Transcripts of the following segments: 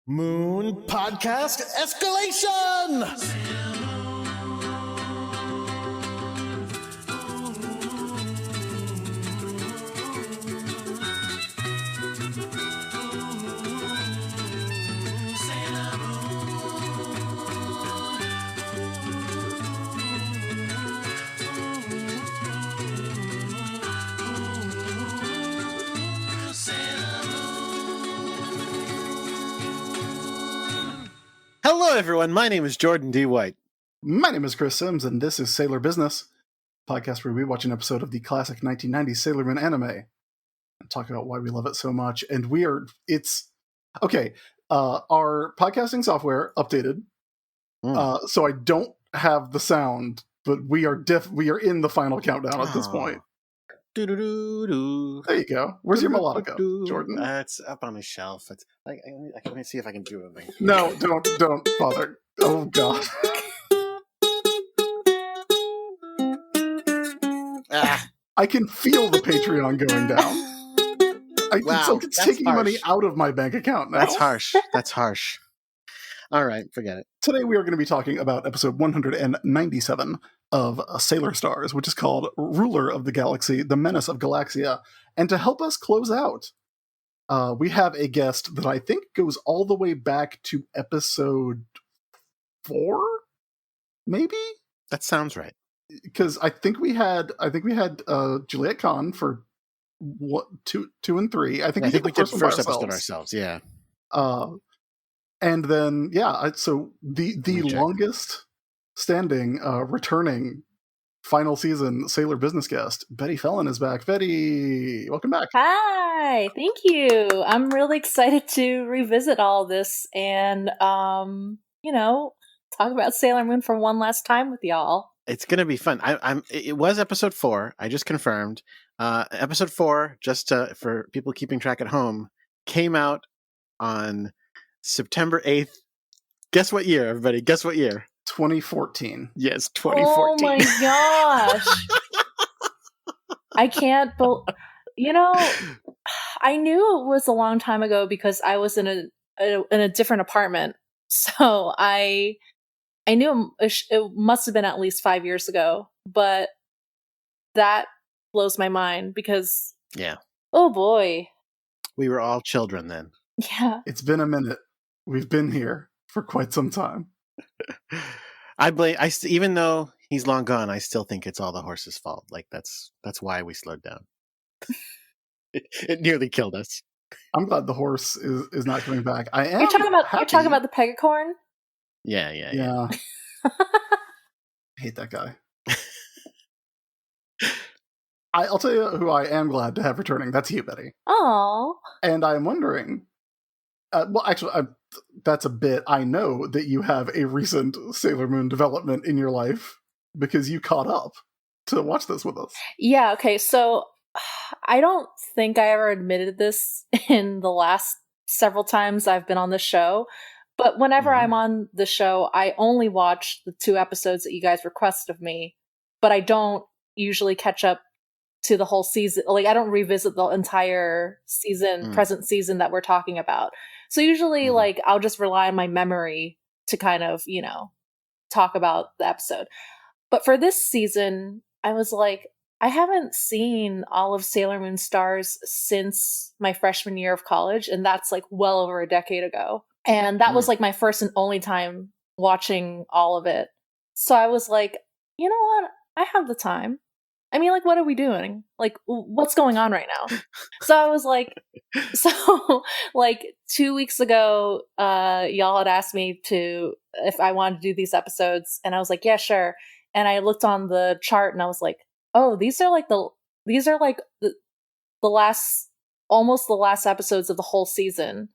Moon Podcast Escalation! Hello, everyone. My name is Jordan D. White. My name is Chris Sims, and this is Sailor Business, a podcast where we watch an episode of the classic 1990s Sailor Moon anime and talk about why we love it so much. And our podcasting software updated, so I don't have the sound, but we are in the final countdown at this point. There you go. Where's your melodica, Jordan? It's up on my shelf. It's like let me see if I can do it. No, don't bother. Oh God. I can feel the Patreon going down. It's taking harsh. Money out of my bank account now. That's harsh. All right, forget it. Today we are going to be talking about episode 197 of Sailor Stars, which is called Ruler of the Galaxy, The Menace of Galaxia. And to help us close out, we have a guest that I think goes all the way back to episode 4, maybe? That sounds right. Because I think we had Juliet Kahn for two and 3. I think we did the first episode ourselves. Yeah. And then so the longest standing returning final season Sailor Business guest, Betty Fellon, is back. Betty, welcome back. Hi, thank you. I'm really excited to revisit all this and talk about Sailor Moon for one last time with y'all. It's gonna be fun. It was episode 4. I just confirmed. Episode 4, just for people keeping track at home, came out on September 8th. Guess what year, everybody? Guess what year? 2014. Yes, 2014. Oh my gosh! I can't. I knew it was a long time ago because I was in a different apartment, so I knew it must have been at least 5 years ago, but that blows my mind because oh boy, we were all children then. Yeah, it's been a minute. We've been here for quite some time. Even though he's long gone, I still think it's all the horse's fault. Like that's why we slowed down. It nearly killed us. I'm glad the horse is not coming back. I am. You're talking about the Pegacorn? Yeah. I hate that guy. I'll tell you who I am glad to have returning. That's you, Betty. Oh. And I'm wondering. That's a bit. I know that you have a recent Sailor Moon development in your life because you caught up to watch this with us. Yeah. Okay. So I don't think I ever admitted this in the last several times I've been on the show. But whenever I'm on the show, I only watch the 2 episodes that you guys request of me, but I don't usually catch up to the whole season. Like, I don't revisit the entire season, present season that we're talking about. So usually, like, I'll just rely on my memory to kind of, talk about the episode. But for this season, I was like, I haven't seen all of Sailor Moon Stars since my freshman year of college, and that's like well over a decade ago. And that was like my first and only time watching all of it. So I was like, you know what? I have the time. I mean, like, what are we doing? Like, what's going on right now? So I was like, 2 weeks ago, y'all had asked me if I wanted to do these episodes. And I was like, yeah, sure. And I looked on the chart and I was like, oh, these are the last, almost the last episodes of the whole season.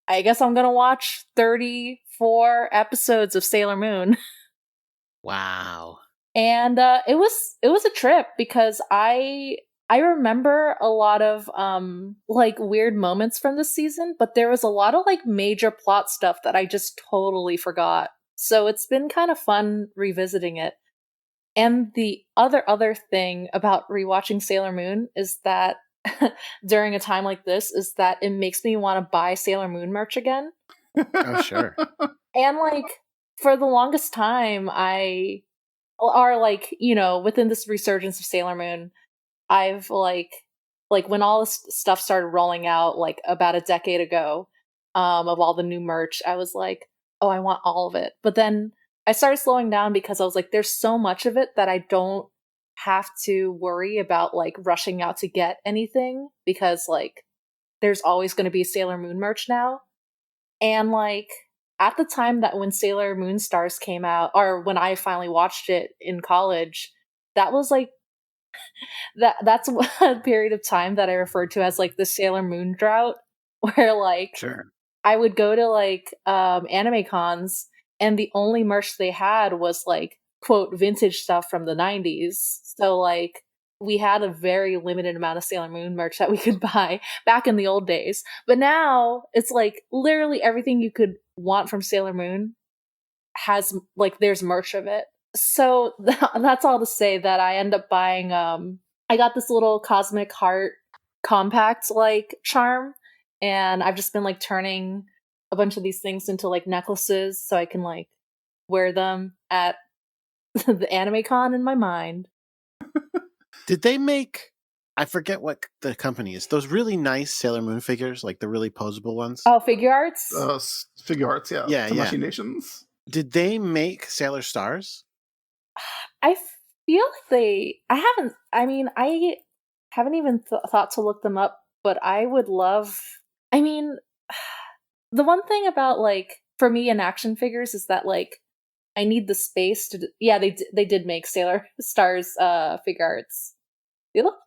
I guess I'm gonna watch 34 episodes of Sailor Moon. Wow. And it was a trip because I remember a lot of weird moments from this season, but there was a lot of like major plot stuff that I just totally forgot. So it's been kind of fun revisiting it. And the other thing about rewatching Sailor Moon is that during a time like this is that it makes me want to buy Sailor Moon merch again. Oh, sure. And like for the longest time, within this resurgence of Sailor Moon, I've like when all this stuff started rolling out like about a decade ago, of all the new merch, I was like, oh, I want all of it. But then I started slowing down because I was like, there's so much of it that I don't have to worry about like rushing out to get anything because like there's always going to be Sailor Moon merch now. And like at the time that when Sailor Moon Stars came out, or when I finally watched it in college, that was like that's a period of time that I referred to as like the Sailor Moon drought, where like Sure. I would go to like anime cons and the only merch they had was like quote vintage stuff from the 90s. So like we had a very limited amount of Sailor Moon merch that we could buy back in the old days. But now it's like literally everything you could want from Sailor Moon has like there's merch of it. So that's all to say that I end up buying I got this little cosmic heart compact like charm, and I've just been like turning a bunch of these things into like necklaces so I can like wear them at the anime con in my mind. Did they make, I forget what the company is, those really nice Sailor Moon figures, like the really posable ones? Oh, figure arts? Figure arts, yeah. Yeah, Tamashi yeah. Nations. Did they make Sailor Stars? I feel like I haven't even thought to look them up, but I would love, I mean, the one thing about like for me in action figures is that like I need the space to they did make Sailor Stars figure arts.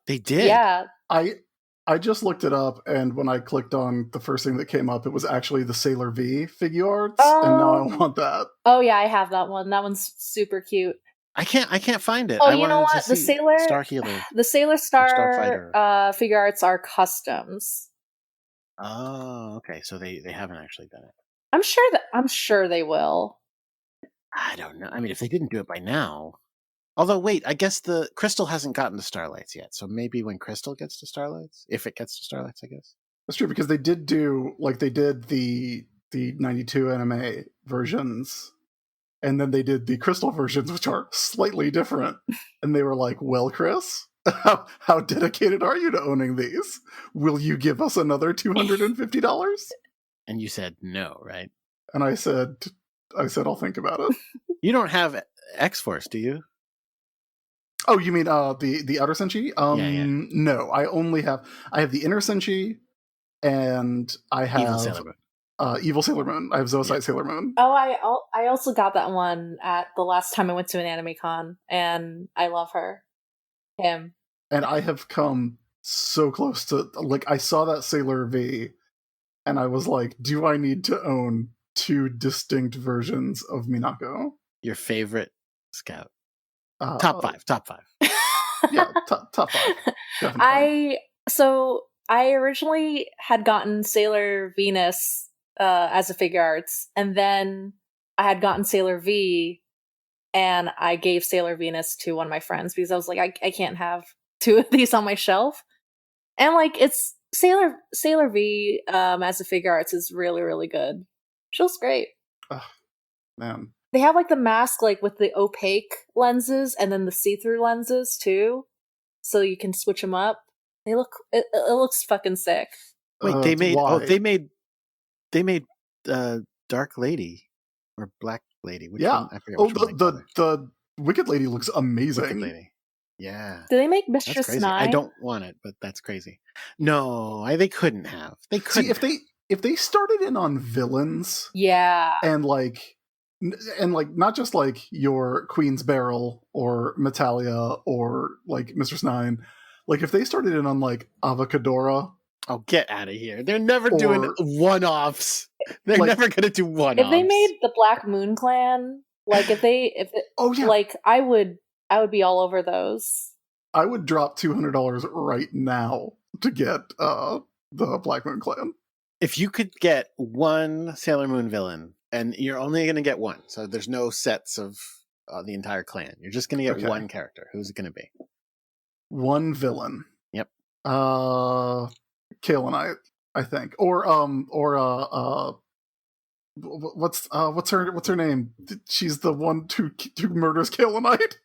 They did? Yeah. I just looked it up, and when I clicked on the first thing that came up, it was actually the Sailor V figure arts, and now I want that. Oh yeah, I have that one. That one's super cute. I can't find it. Oh, I you know wanted what? to The see Sailor Star Healer. The Sailor Star Starfighter. Figure arts are customs. Oh, okay. So they haven't actually done it. I'm sure they will. I don't know. I mean, if they didn't do it by now. Although, wait, I guess the Crystal hasn't gotten to Starlights yet. So maybe when Crystal gets to Starlights, if it gets to Starlights, I guess. That's true, because they did the 92 anime versions, and then they did the Crystal versions, which are slightly different. And they were like, well, Chris, how dedicated are you to owning these? Will you give us another $250? And you said no, right? And I said, I'll think about it. You don't have X-Force, do you? Oh, you mean the Outer Senshi? Yeah. No, I have the Inner Senshi, and I have Evil Sailor Moon. Evil Sailor Moon. I have Zoisite Sailor Moon. Oh, I also got that one at the last time I went to an anime con, and I love him. And I have come so close to, like, I saw that Sailor V, and I was like, do I need to own two distinct versions of Minako? Your favorite scout. Top five. Yeah, top five. Definitely. I originally had gotten Sailor Venus as a figure arts, and then I had gotten Sailor V, and I gave Sailor Venus to one of my friends because I was like, I can't have two of these on my shelf. And like it's Sailor V as a figure arts is really, really good. She looks great. Man. They have like the mask like with the opaque lenses and then the see-through lenses too, so you can switch them up. It looks fucking sick. Wait, they made Dark Lady or Black Lady. Which one? I forget which one the Wicked Lady looks amazing. Wicked Lady. Yeah. Do they make Mistress Nine? I don't want it, but that's crazy. No, they couldn't have. They couldn't. See, if they started in on villains, yeah, and not just like your Queen's Barrel or Metalia or like Mistress Nine, like if they started in on like Avocadora. Oh, get out of here. They're never doing one-offs. They're never going to do one-offs. If they made the Black Moon Clan, like like I would be all over those. I would drop $200 right now to get the Black Moon Clan. If you could get one Sailor Moon villain, and you're only going to get one, so there's no sets of the entire clan. You're just going to get one character. Who's it going to be? One villain. Yep. Kaelinite, I think, or what's her name? She's the one who murders Kaelinite.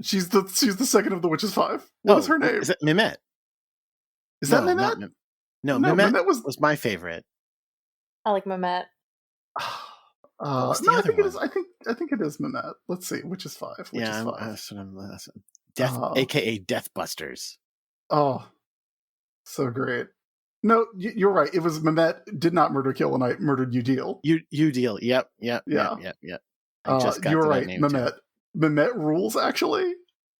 She's the second of the Witches 5. What is her name? Is it Mimette? Is that Mimette? No, Mimette was my favorite. I like Mimette. What's the No, I other think it one? is. I think it is Mimette. Let's see. Witches 5. Witches 5. Death, aka Deathbusters. Oh, so great. No, you're right. It was Mimette did not murder Kaelinite, murdered Udil. Udil. Yep. Yeah. I just got you're to right, that name Mimette. too. Mimette rules, actually.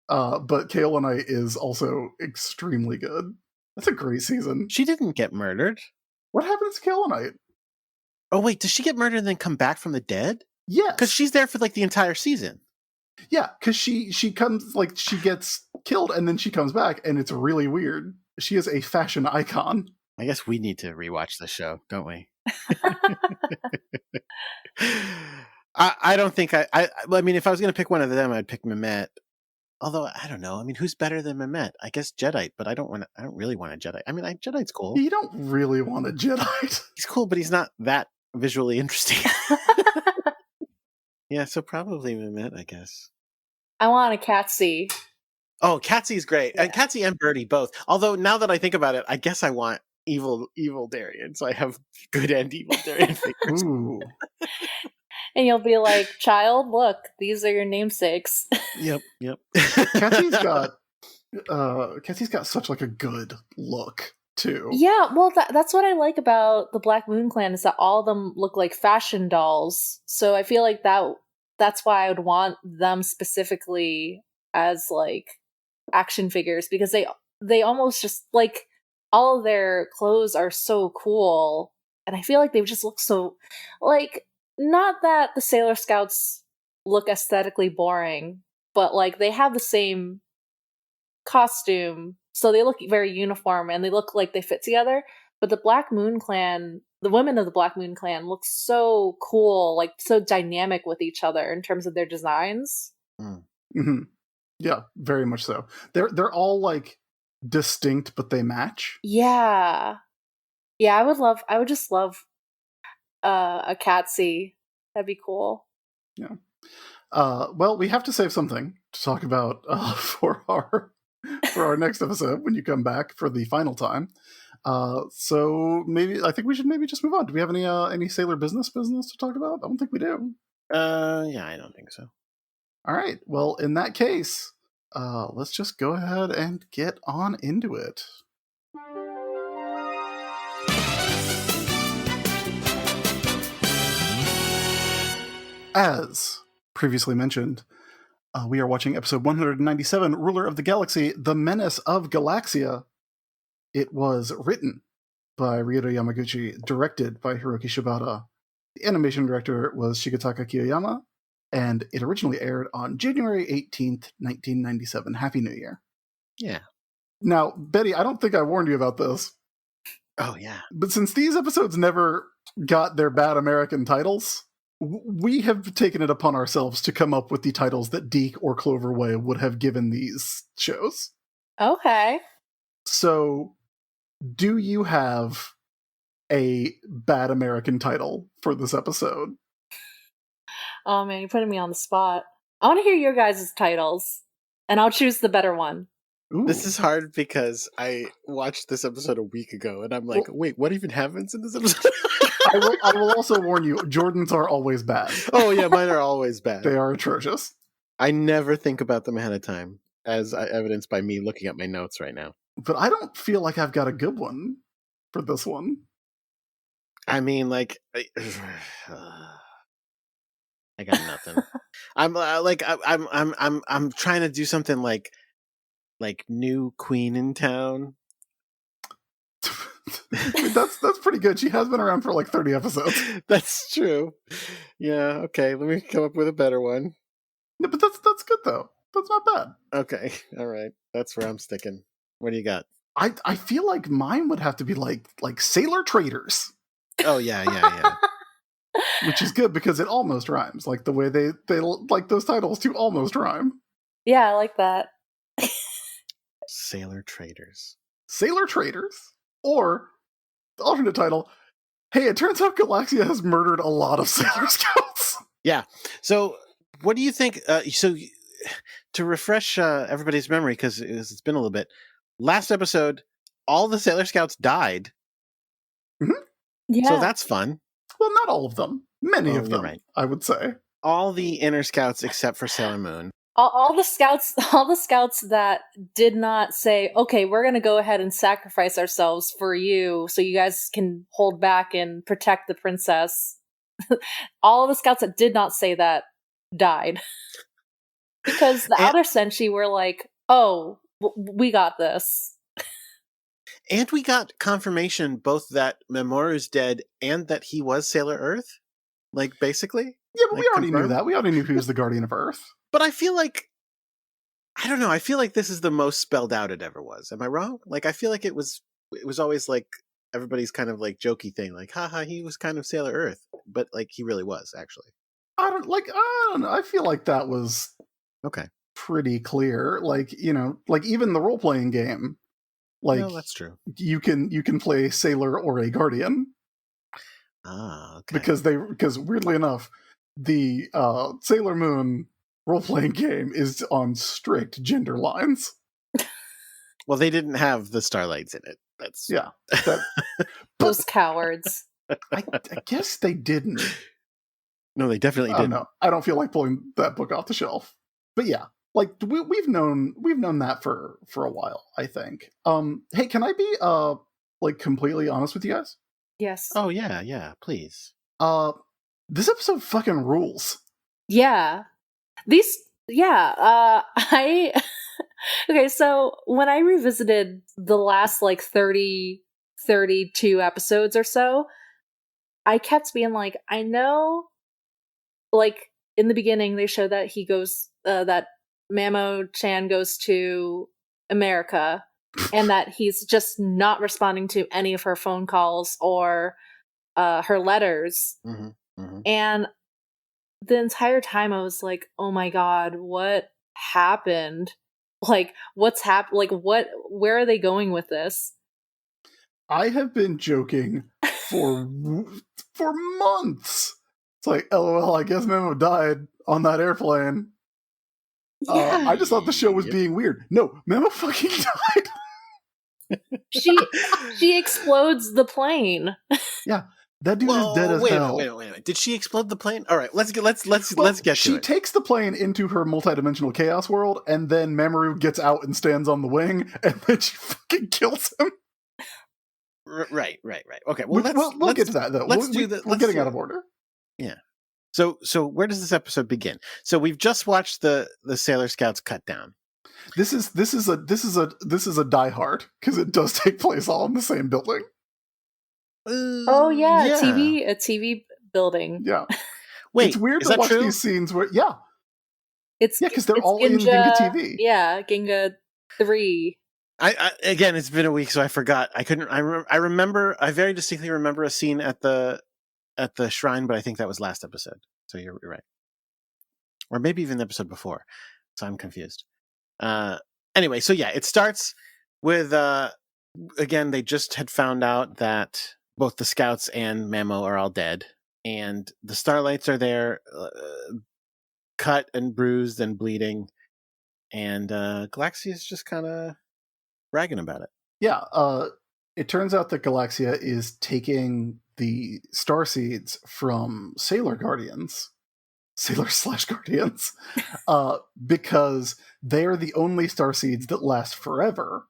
But Kaelinite is also extremely good. That's a great season. She didn't get murdered. What happens to Kaelinite? Oh, wait, does she get murdered and then come back from the dead? Yes. Because she's there for like the entire season. Yeah, because she comes, like, she gets killed and then she comes back, and it's really weird. She is a fashion icon. I guess we need to rewatch the show, don't we? I don't think I mean, if I was going to pick one of them, I'd pick Mimette. Although I don't know. I mean, who's better than Mimette? I guess Jedi, but I don't really want a Jedi. I mean, Jedi's cool. You don't really want a Jedi. He's cool, but he's not that visually interesting. Yeah, so probably Mimette, I guess. I want a Catsy. Oh, Catsy's great. Yeah. And Catsy and Birdie both. Although now that I think about it, I guess I want evil Darien. So I have good and evil Darien figures. Ooh. And you'll be like, child, look, these are your namesakes. Yep. Catsy's got such like a good look too. Yeah, well, that's what I like about the Black Moon Clan is that all of them look like fashion dolls. So I feel like that's why I would want them specifically as like action figures, because they almost just like all of their clothes are so cool, and I feel like they just look so like, not that the Sailor Scouts look aesthetically boring, but like they have the same costume, so they look very uniform and they look like they fit together. But the Black Moon Clan, the women of the Black Moon Clan look so cool, like so dynamic with each other in terms of their designs. Mm-hmm. Yeah, very much so. They're all like distinct, but they match. Yeah. I would just love a Catsy. That'd be cool. Yeah. Well, we have to save something to talk about for our next episode when you come back for the final time. So I think we should maybe just move on. Do we have any Sailor business to talk about? I don't think we do. Yeah, I don't think so. All right. Well, in that case, let's just go ahead and get on into it. As previously mentioned, we are watching episode 197, Ruler of the Galaxy, The Menace of Galaxia. It was written by Ryuto Yamaguchi, directed by Hiroki Shibata. The animation director was Shigetaka Kiyoyama, and it originally aired on January 18th, 1997. Happy New Year. Yeah. Now, Betty, I don't think I warned you about this. Oh, yeah. But since these episodes never got their bad American titles, we have taken it upon ourselves to come up with the titles that Deke or Cloverway would have given these shows. Okay. So, do you have a bad American title for this episode? Oh man, you're putting me on the spot. I want to hear your guys' titles, and I'll choose the better one. Ooh. This is hard because I watched this episode a week ago, and I'm like, wait, what even happens in this episode? I will also warn you, Jordans are always bad. Oh yeah, mine are always bad. They are atrocious. I never think about them ahead of time, as evidenced by me looking at my notes right now. But I don't feel like I've got a good one for this one. I mean, like, I got nothing. I'm trying to do something like new queen in town. that's pretty good. She has been around for like 30 episodes. That's true. Yeah. Okay. Let me come up with a better one. No, but that's good though. That's not bad. Okay. All right. That's where I'm sticking. What do you got? I feel like mine would have to be like Sailor Traders. Oh yeah. Which is good because it almost rhymes. Like the way they like those titles to almost rhyme. Yeah, I like that. Sailor traders. Sailor traders, or the alternate title, hey, it turns out Galaxia has murdered a lot of Sailor Scouts. Yeah. So what do you think? To refresh everybody's memory, because it's been a little bit, last episode, all the Sailor Scouts died. Yeah. So that's fun. Well, not all of them. Many of them, right. I would say. All the inner scouts except for Sailor Moon. All the scouts that did not say, okay, we're going to go ahead and sacrifice ourselves for you so you guys can hold back and protect the princess. All the scouts that did not say that died. Because the Outer Senshi were like, oh, we got this. And we got confirmation both that Mamoru's dead and that he was Sailor Earth. Like, basically. Yeah, but like we already confirmed. knew that. We already knew he was the Guardian of Earth. But I feel like, I don't know, I feel like this is the most spelled out it ever was. Am I wrong? Like, I feel like it was always like everybody's kind of like jokey thing, like, haha, he was kind of Sailor Earth. But like, he really was, actually. I don't know. I feel like that was okay, pretty clear. Like, you know, like even the role-playing game, like, no, that's true. You can play Sailor or a Guardian. Ah, okay. Because weirdly enough, the Sailor Moon role-playing game is on strict gender lines. Well, they didn't have the Starlights in it. That's yeah. Those cowards. I guess they didn't. No, they definitely didn't. No, I don't feel like pulling that book off the shelf. But yeah, like we've known that for a while, I think. Hey, can I be like completely honest with you guys? Yes. Oh yeah, please. This episode fucking rules. Yeah. I okay, so when I revisited the last like 32 episodes or so, I kept being like, I know, like in the beginning they show that he goes that Mamo-chan goes to America and that he's just not responding to any of her phone calls or her letters. And the entire time I was like, oh my god, what happened? Like, what's happened? Like, where are they going with this? I have been joking for months. It's like, LOL, I guess Memo died on that airplane. Yeah. I just thought the show was being weird. No, Memo fucking died. She explodes the plane. Yeah. That dude is dead as hell. Wait a minute. Did she explode the plane? All right, let's get to it. She takes the plane into her multidimensional chaos world, and then Mamoru gets out and stands on the wing, and then she fucking kills him. Right. Okay, well, we'll get to that though. We're getting out of order. Yeah. So where does this episode begin? So we've just watched the Sailor Scouts cut down. This is a Die Hard because it does take place all in the same building. Oh yeah, a TV building. Yeah. Wait, it's weird to watch these scenes where because they're all in Ginga TV. Yeah, Ginga 3. I again, it's been a week, so I forgot. I very distinctly remember a scene at the shrine, but I think that was last episode. So you're right, or maybe even the episode before. So I'm confused. Anyway, so yeah, it starts with again, they just had found out that both the scouts and Mamo are all dead, and the Starlights are there, cut and bruised and bleeding, and Galaxia is just kind of bragging about it. Yeah, it turns out that Galaxia is taking the star seeds from Sailor Guardians, because they are the only star seeds that last forever,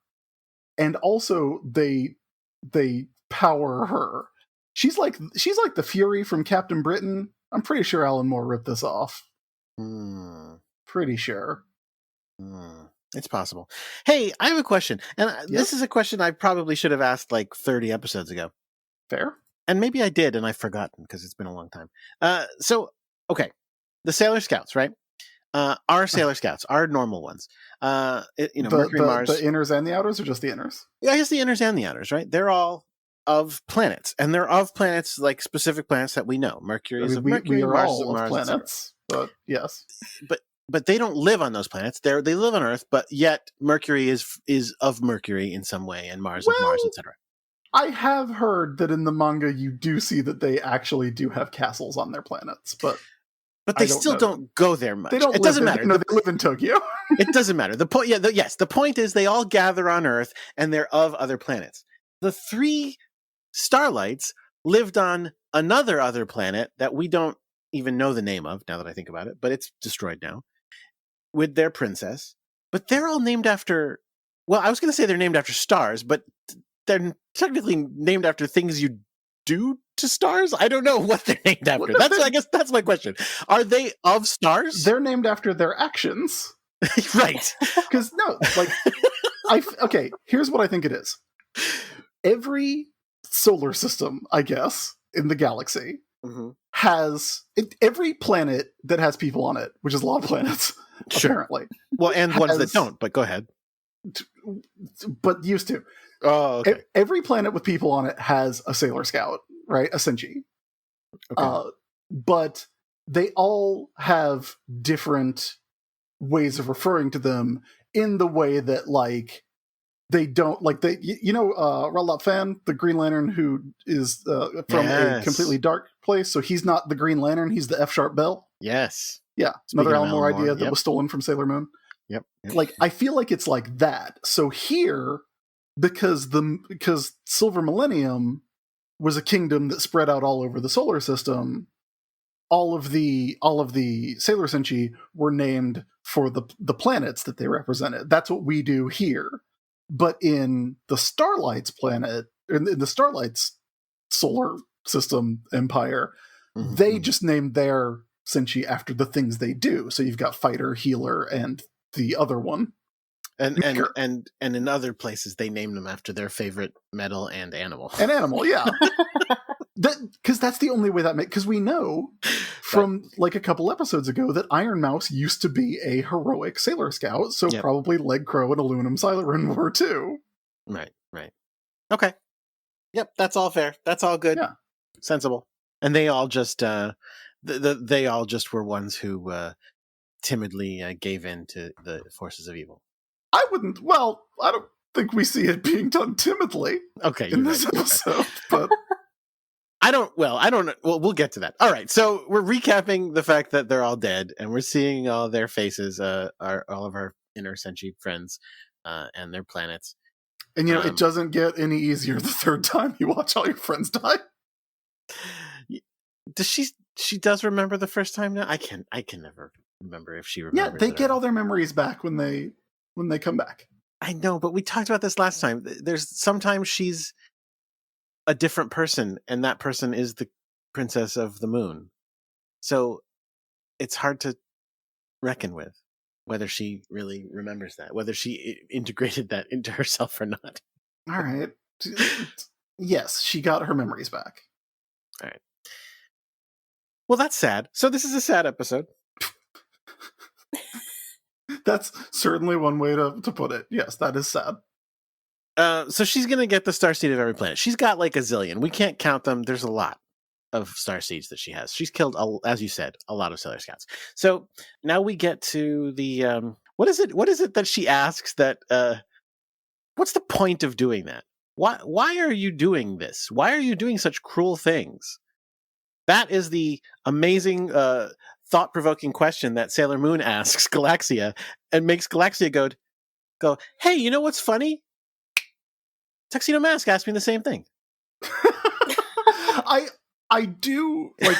and also they power her. She's like the Fury from Captain Britain. I'm pretty sure Alan Moore ripped this off. Pretty sure. It's possible. Hey, I have a question. And this is a question I probably should have asked like 30 episodes ago. Fair. And maybe I did and I've forgotten because it's been a long time. Okay. The Sailor Scouts, right? Our Sailor Scouts, our normal ones. Mercury, Mars. The inners and the outers, or just the inners? Yeah, I guess the inners and the outers, right? They're all of planets. And they're of planets, like specific planets that we know. Mercury is of Mercury, we are Mars all is of Mars, planets. But yes. But but they don't live on those planets. They live on Earth, but yet Mercury is of Mercury in some way, and Mars of Mars, etc. I have heard that in the manga you do see that they actually do have castles on their planets, but they still don't go there much. It doesn't matter. No, they live in Tokyo. It doesn't matter. The point, the point is they all gather on Earth, and they're of other planets. The 3 Starlights lived on other planet that we don't even know the name of, now that I think about it, but it's destroyed now, with their princess. But they're all named after, well, I was going to say they're named after stars, but they're technically named after things you do to stars. I don't know what they're named after. I guess that's my question. Are they of stars? They're named after their actions. Right. Because no, like, okay, here's what I think it is. Every solar system, I guess, in the galaxy has every planet that has people on it, which is a lot of planets, apparently. Well, and ones that don't, but go ahead. But used to. Oh, okay. Every planet with people on it has a Sailor Scout, right? A Senshi. Okay. But they all have different ways of referring to them in the way that, like, they don't, like, they, Ralph Fan, the Green Lantern who is from a completely dark place, so he's not the Green Lantern, he's the F-Sharp Bell. Yes. Yeah, another Alan Moore idea that was stolen from Sailor Moon. Yep. Like, I feel like it's like that. So here, because Silver Millennium was a kingdom that spread out all over the solar system, all of the Sailor Senshi were named for the planets that they represented. That's what we do here. But in the Starlight's planet, in the Starlight's solar system empire, they just named their Senshi after the things they do. So you've got Fighter, Healer, and the other one. And in other places they name them after their favorite metal and animal. An animal, yeah. Because that's the only way that makes... Because we know from like a couple episodes ago that Iron Mouse used to be a heroic Sailor Scout, so probably Leg Crow and Aluminum Siren were too. Right. Okay. Yep, that's all fair. That's all good. Yeah. Sensible. And they all just they all just were ones who timidly gave in to the forces of evil. I don't think we see it being done timidly. Okay, in this episode, but I don't know. Well, we'll get to that. All right, so we're recapping the fact that they're all dead, and we're seeing all their faces, all of our inner Senshi friends, and their planets. And it doesn't get any easier the third time you watch all your friends die. Does she does remember the first time now? I can never remember if she remembers. Yeah, they get all their memories back when they come back. I know, but we talked about this last time. There's sometimes she's a different person, and that person is the Princess of the Moon. So it's hard to reckon with whether she really remembers that, whether she integrated that into herself or not. All right. Yes, she got her memories back. All right. Well, that's sad. So this is a sad episode. That's certainly one way to put it. Yes, that is sad. So she's going to get the starseed of every planet. She's got like a zillion. We can't count them. There's a lot of starseeds that she has. She's killed, as you said, a lot of Sailor Scouts. So now we get to the... What is it that she asks that... what's the point of doing that? Why are you doing this? Why are you doing such cruel things? That is the amazing... thought-provoking question that Sailor Moon asks Galaxia and makes Galaxia go, hey, you know what's funny? Tuxedo Mask asked me the same thing. I do like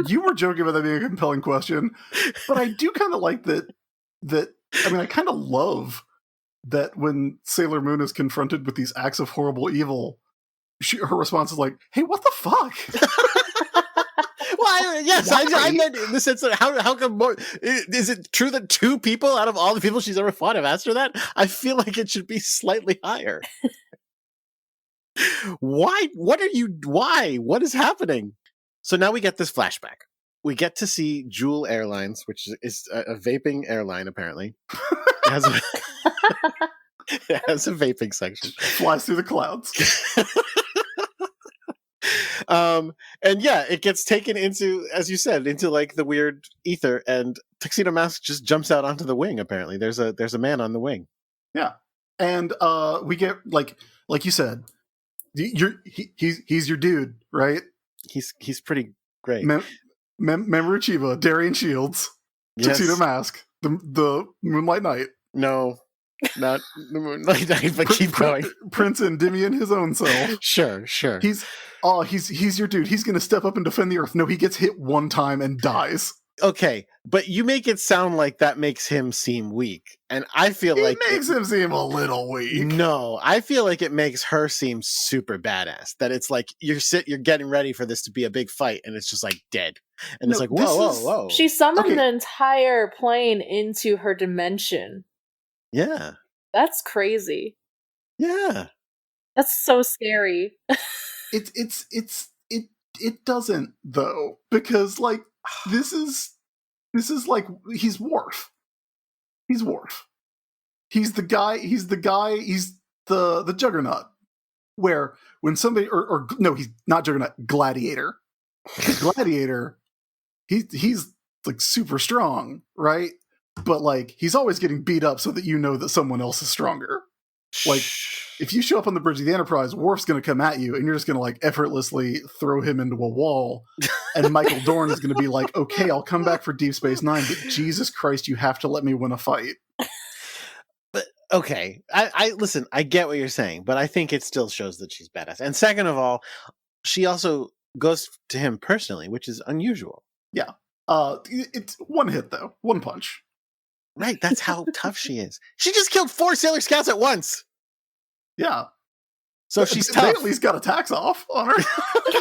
you were joking about that being a compelling question, but I do kind of like that I mean, I kind of love that when Sailor Moon is confronted with these acts of horrible evil, her response is like, hey, what the fuck? Yes, I meant in the sense that how come more? Is it true that 2 people out of all the people she's ever fought have asked her that? I feel like it should be slightly higher. Why? What is happening? So now we get this flashback. We get to see Jewel Airlines, which is a vaping airline, apparently. It has a vaping section. Flies through the clouds. And yeah, it gets taken into, as you said, into like the weird ether, and Tuxedo Mask just jumps out onto the wing. Apparently, there's a man on the wing. Yeah, and we get like you said, he's your dude, right? He's pretty great. Remember Chiba, Darian Shields, Yes. Tuxedo Mask, the Moonlight Knight. No, not the Moonlight Knight, but keep going. Prince Endymion, his own self. Sure. He's your dude. He's gonna step up and defend the Earth. No, he gets hit one time and dies. Okay, but you make it sound like that makes him seem weak, and I feel like it makes him seem a little weak. No, I feel like it makes her seem super badass. That it's like you're getting ready for this to be a big fight, and it's just like dead, and it's like whoa. She summoned the entire plane into her dimension. Yeah, that's crazy. Yeah, that's so scary. It doesn't though, because like this is like he's Worf. He's Worf. He's the guy. He's the Juggernaut. Where when somebody or no, he's not Juggernaut. Gladiator. Gladiator. He's like super strong, right? But like he's always getting beat up so that you know that someone else is stronger. Like if you show up on the bridge of the Enterprise, Worf's going to come at you, and you're just going to like effortlessly throw him into a wall. And Michael Dorn is going to be like, "Okay, I'll come back for Deep Space Nine, but Jesus Christ, you have to let me win a fight." But okay, I listen. I get what you're saying, but I think it still shows that she's badass. And second of all, she also goes to him personally, which is unusual. Yeah. It's one hit though, one punch. Right, that's how tough she is. She just killed 4 Sailor Scouts at once. Yeah. So she's tough. They at least got attacks off on her.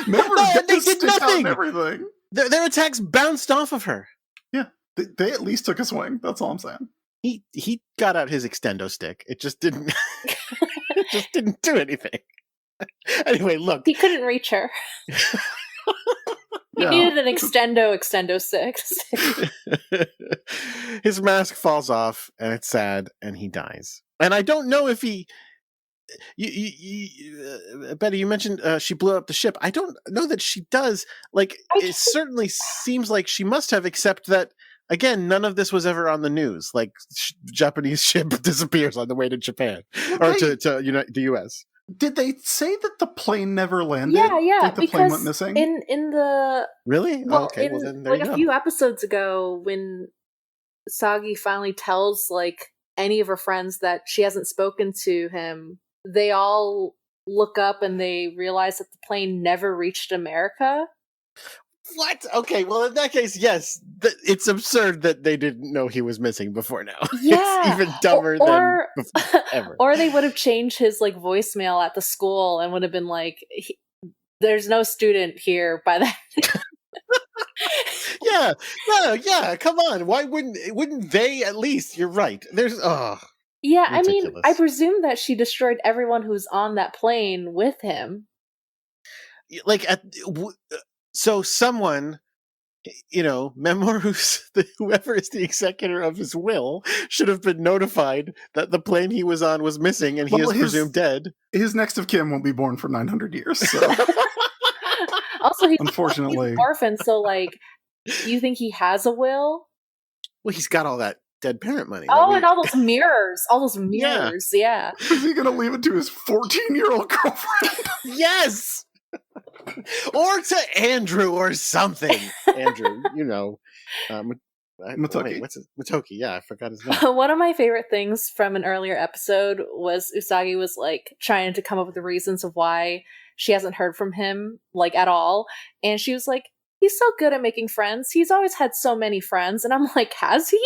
Remember, they did nothing. Everything. Their attacks bounced off of her. Yeah, they at least took a swing. That's all I'm saying. He got out his extendo stick. It just didn't. It just didn't do anything. Anyway, look. He couldn't reach her. He needed an extendo 6. His mask falls off, and it's sad, and he dies. And I don't know if he... Betty, you mentioned she blew up the ship. I don't know that she does. Like, it certainly seems like she must have, except that, again, none of this was ever on the news. Like, Japanese ship disappears on the way to Japan, or to the U.S. Did they say that the plane never landed? Yeah, like the plane went missing? In the... Really? Well, okay, well then there you go. A few episodes ago, when Sagi finally tells, like, any of her friends that she hasn't spoken to him, they all look up and they realize that the plane never reached America. What? Okay, well, in that case, yes. It's absurd that they didn't know he was missing before now. Yeah. It's even dumber than before, ever. Or they would have changed his, like, voicemail at the school and would have been like, there's no student here by that. Yeah, come on. Why wouldn't they at least? You're right. There's, yeah, ridiculous. I mean, I presume that she destroyed everyone who's on that plane with him. Like, so someone, whoever is the executor of his will, should have been notified that the plane he was on was missing, and he is presumed dead. His next of kin won't be born for 900 years. So. Also, he's unfortunately an orphan, so, like, you think he has a will? Well, he's got all that dead parent money. Oh, and all those mirrors. Yeah. Is he going to leave it to his 14-year-old girlfriend? Yes! Or to Andrew or something. Andrew, Motoki. What's it? Motoki, yeah, I forgot his name. One of my favorite things from an earlier episode was Usagi was, like, trying to come up with the reasons of why she hasn't heard from him, like, at all. And she was like, he's so good at making friends. He's always had so many friends. And I'm like, has he?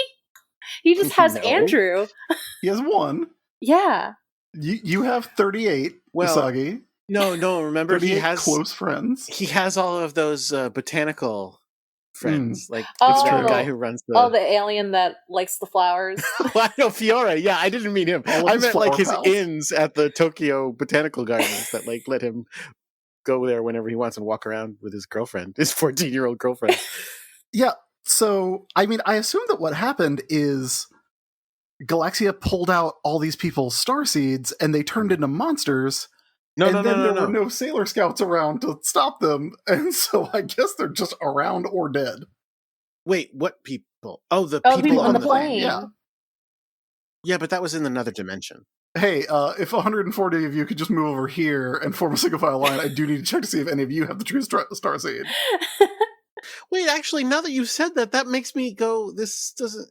He just has Andrew. He has one. Yeah. You have 38, Usagi. No, remember he has close friends. He has all of those botanical friends. Like the guy who runs the the alien that likes the flowers. I know, Fiore. Yeah, I didn't mean him. I meant like his inns at the Tokyo Botanical Gardens that like let him go there whenever he wants and walk around with his girlfriend, his 14-year-old girlfriend. Yeah. So, I mean, I assume that what happened is Galaxia pulled out all these people's star seeds and they turned into monsters, There were no Sailor Scouts around to stop them, and so I guess they're just around or dead. Wait, what people? Oh, the Oh, people on the plane. plane. Yeah, but that was in another dimension. Hey, if 140 of you could just move over here and form a single file line, I do need to check to see if any of you have the true starseed. Wait, actually, now that you've said that, that makes me go, this doesn't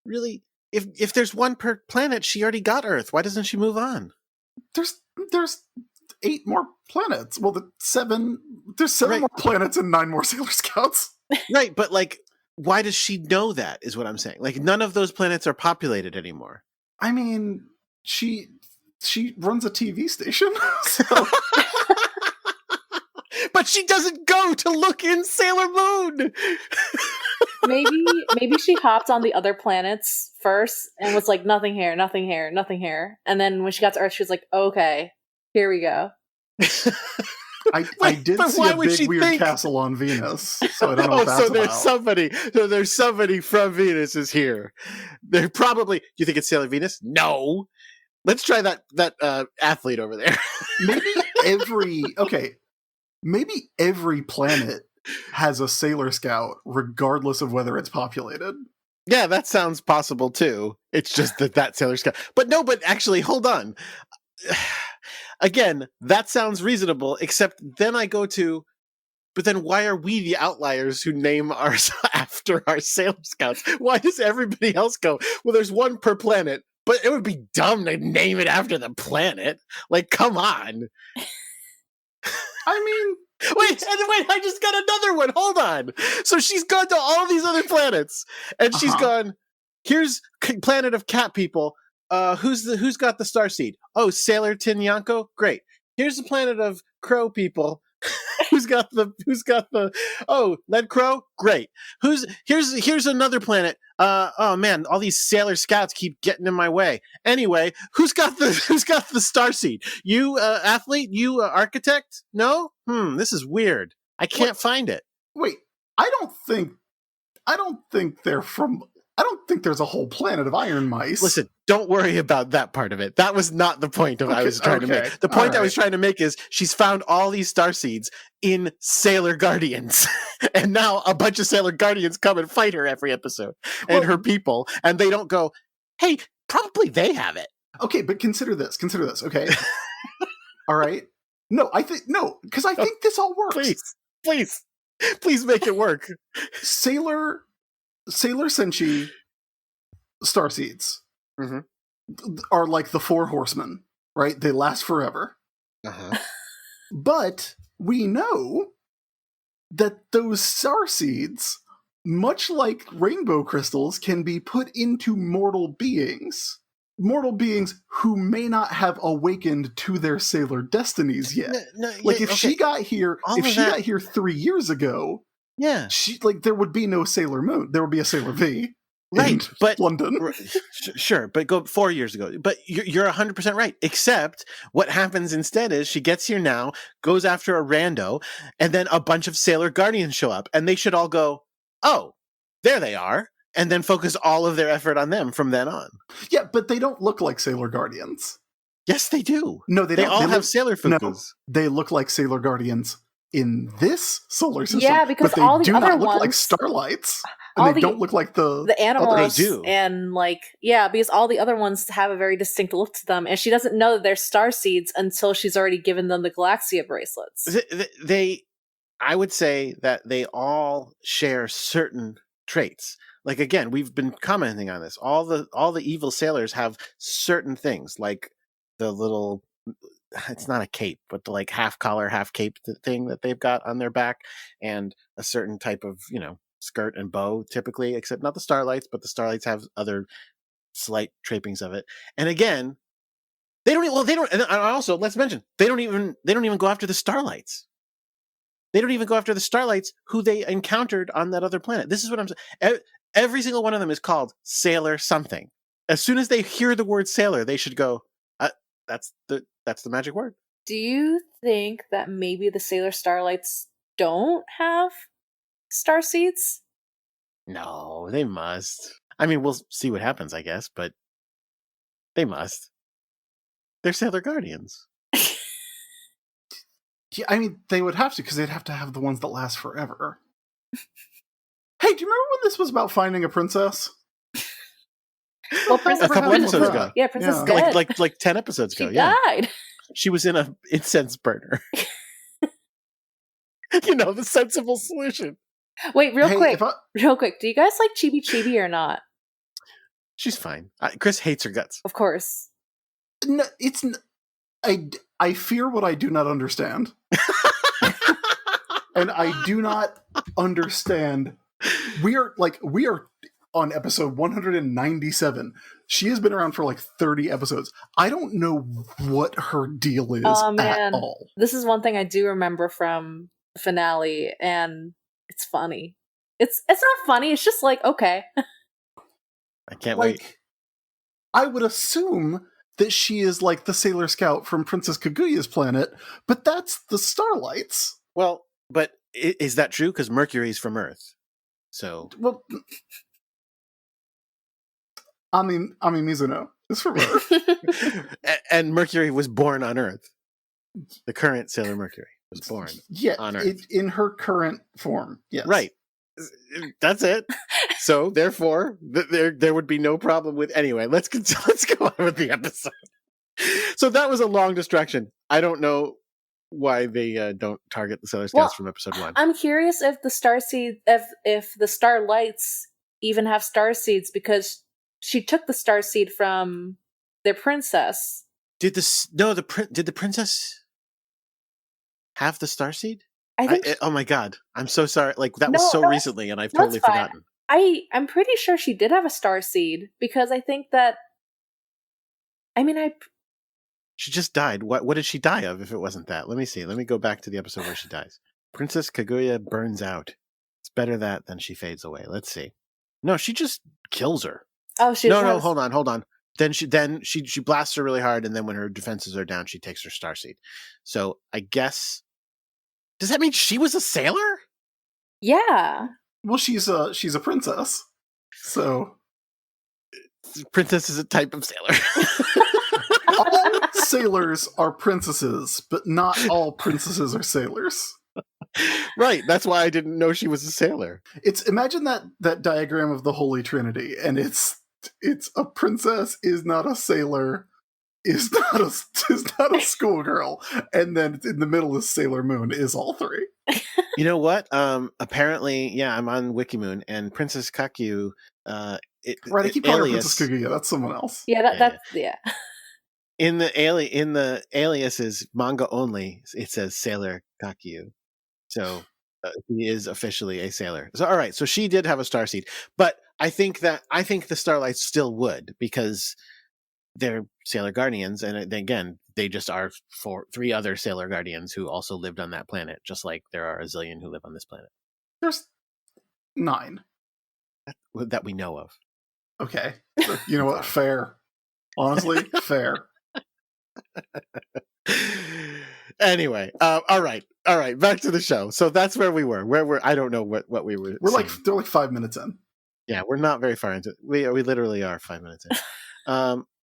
really... If there's one per planet, she already got Earth. Why doesn't she move on? There's 8 more planets. Well, there's 7 Right. more planets and 9 more Sailor Scouts. Right, but like, why does she know that, is what I'm saying. Like, none of those planets are populated anymore. I mean, she runs a TV station, so... But she doesn't go to look in Sailor Moon! Maybe she hopped on the other planets first and was like, nothing here, nothing here, nothing here. And then when she got to Earth, she was like, okay, here we go. I did see a big weird castle on Venus, so I don't know what that's about. There's somebody from Venus is here. They're probably... Do you think it's Sailor Venus? No! Let's try that athlete over there. Maybe every planet has a Sailor Scout, regardless of whether it's populated. Yeah, that sounds possible too. It's just that Sailor Scout. But actually, hold on. Again, that sounds reasonable, except then I go to, but then why are we the outliers who name ours after our Sailor Scouts? Why does everybody else go, well, there's one per planet, but it would be dumb to name it after the planet. Like, come on. I mean... Wait, I just got another one. Hold on. So she's gone to all these other planets, and she's gone, here's planet of cat people. Who's got the starseed? Oh, Sailor Tinyanko? Great. Here's the planet of crow people. who's got the oh, Lead Crow? Great. Here's another planet. Oh man, all these Sailor Scouts keep getting in my way. Anyway, who's got the starseed? You athlete? You architect? No? This is weird. I can't find it. Wait, I don't think there's a whole planet of iron mice. Listen, don't worry about that part of it. That was not the point I was trying to make. The point I was trying to make is she's found all these starseeds in Sailor Guardians. And now a bunch of Sailor Guardians come and fight her every episode. And her people. And they don't go, hey, probably they have it. Okay, but consider this, okay? All right? No, because I think this all works. Please make it work. Sailor Senshi starseeds are like the 4 horsemen, right? They last forever. But we know that those starseeds, much like rainbow crystals, can be put into mortal beings who may not have awakened to their Sailor destinies yet. She got here 3 years ago, yeah, there would be no Sailor Moon. There would be a Sailor V. Right, but London. Sure, but go 4 years ago. But you're 100% right. Except what happens instead is she gets here now, goes after a rando, and then a bunch of Sailor Guardians show up, and they should all go, "Oh, there they are," and then focus all of their effort on them from then on. Yeah, but they don't look like Sailor Guardians. Yes, they do. No, they don't. They all have Sailor Fukus. No, they look like Sailor Guardians in this solar system. Yeah, because but they all the do other not look ones, like Starlights. And they don't look like the animals. others. They do. And because all the other ones have a very distinct look to them, and she doesn't know that they're starseeds until she's already given them the Galaxia bracelets. I would say that they all share certain traits. Like, again, we've been commenting on this. All the evil sailors have certain things, like the little, it's not a cape, but the half collar, half cape thing that they've got on their back, and a certain type of, skirt and bow, typically, except not the Starlights, but the Starlights have other slight trappings of it. And again, and also, let's mention, they don't even go after the Starlights. They don't even go after the Starlights who they encountered on that other planet. This is what I'm saying. Every single one of them is called Sailor something. As soon as they hear the word sailor, they should go, that's the magic word. Do you think that maybe the Sailor Starlights don't have starseeds? No, they must. I mean, we'll see what happens, I guess, but they must. They're Sailor Guardians. Yeah, I mean, they would have to, because they'd have to have the ones that last forever. Hey, do you remember when this was about finding a princess? Well, A couple episodes ago. Yeah, Princess Yeah. dead. Like 10 episodes ago. She Yeah. died. She was in a incense burner. The sensible solution. Wait, real Hey, quick. if I- Real quick. Do you guys like Chibi Chibi or not? She's fine. Chris hates her guts. Of course. No, I fear what I do not understand. And I do not understand. We are on episode 197. She has been around for like 30 episodes. I don't know what her deal is at all. This is one thing I do remember from the finale, and it's funny. It's not funny, it's just like, okay. I can't wait. I would assume that she is like the Sailor Scout from Princess Kaguya's planet, but that's the Starlights. Well, but is that true? Because Mercury's from Earth. So. Well, Ami Mizuno is from Earth. And Mercury was born on Earth. The current Sailor Mercury was born on Earth. In her current form, yes. Right. That's it. So, therefore, there would be no problem with... Anyway, let's go on with the episode. So that was a long distraction. I don't know why they don't target the Sailor Scouts from episode 1. I'm curious if the Starseed, if the Starlights even have Starseeds, because she took the Starseed from their princess. Did the princess have the Starseed? I think. Oh my god! I'm so sorry. Like that was so recently, and I've totally forgotten. I'm pretty sure she did have a Starseed, because I think that. She just died. What did she die of? If it wasn't that, let me see. Let me go back to the episode where she dies. Princess Kaguya burns out. It's better that than she fades away. Let's see. No, she just kills her. Oh, she no. Hold on. Then she blasts her really hard, and then when her defenses are down, she takes her Starseed. So I guess. Does that mean she was a sailor? Yeah. Well, she's a princess, so princess is a type of sailor. All sailors are princesses, but not all princesses are sailors. Right. That's why I didn't know she was a sailor. Imagine that diagram of the Holy Trinity, and it's a princess is not a sailor. Is not a schoolgirl, and then in the middle is Sailor Moon. Is all three. You know what? Apparently, yeah, I'm on Wikimoon, and Princess Kakuyu. I keep calling her Princess Kaguya. That's someone else. Yeah, that's. In the aliases manga only, it says Sailor Kakuyu, so he is officially a sailor. So all right, so she did have a starseed, but I think the Starlights still would, because they're Sailor Guardians, and again, they just are three other Sailor Guardians who also lived on that planet, just like there are a zillion who live on this planet. There's 9 that we know of. Okay, you know what? Fair, honestly, fair. Anyway, all right. Back to the show. So that's where we were. I don't know what we were. They're like 5 minutes in. Yeah, we're not very far into it. We literally are 5 minutes in.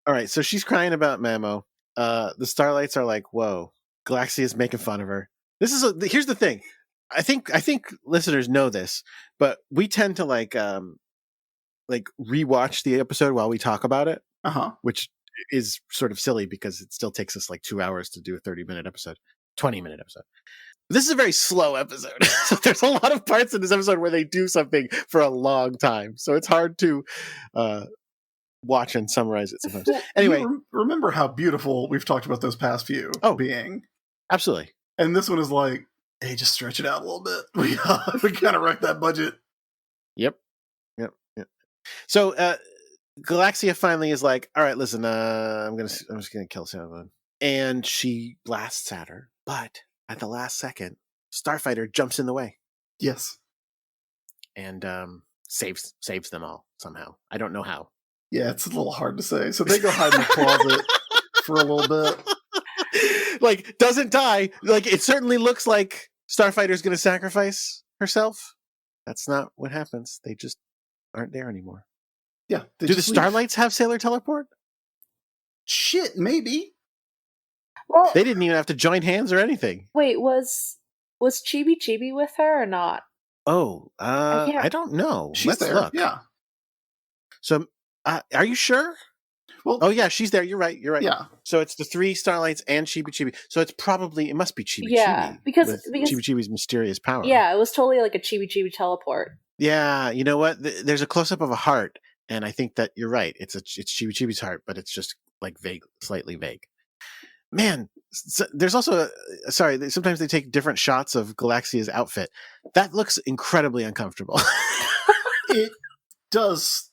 All right, so she's crying about Mamo. The Starlights are like, "Whoa, Galaxia is making fun of her." Here's the thing. I think listeners know this, but we tend to like rewatch the episode while we talk about it, which is sort of silly because it still takes us like 2 hours to do a 30-minute episode, 20-minute episode. This is a very slow episode. So there's a lot of parts in this episode where they do something for a long time. So it's hard to watch and summarize it sometimes. Anyway, remember how beautiful we've talked about those past few being. Absolutely. And this one is like, hey, just stretch it out a little bit. We kind of wrecked that budget. Yep. So Galaxia finally is like, all right, listen, I'm just gonna kill Sailor Moon. And she blasts at her, but at the last second, Starfighter jumps in the way. Yes. And saves them all somehow. I don't know how. Yeah, it's a little hard to say. So they go hide in the closet for a little bit. Like, doesn't die. Like, it certainly looks like Starfighter's gonna sacrifice herself. That's not what happens. They just aren't there anymore. Yeah. Do the Starlights have Sailor Teleport? Shit, maybe. Well, They didn't even have to join hands or anything. wait, was Chibi Chibi with her or not? Oh, can't- I don't know. She's Let's there. look. Yeah. So, are you sure? Well, Oh yeah, she's there. You're right. You're right. yeah. So it's the 3 Starlights and Chibi Chibi. So it must be Chibi Yeah, Chibi. because Chibi Chibi's mysterious power. yeah, it was totally like a Chibi Chibi teleport. Yeah, you know what? There's a close up of a heart, and I think that you're right. It's Chibi Chibi's heart, but it's just like vague, slightly vague. Man, there's also sometimes they take different shots of Galaxia's outfit. That looks incredibly uncomfortable. It does.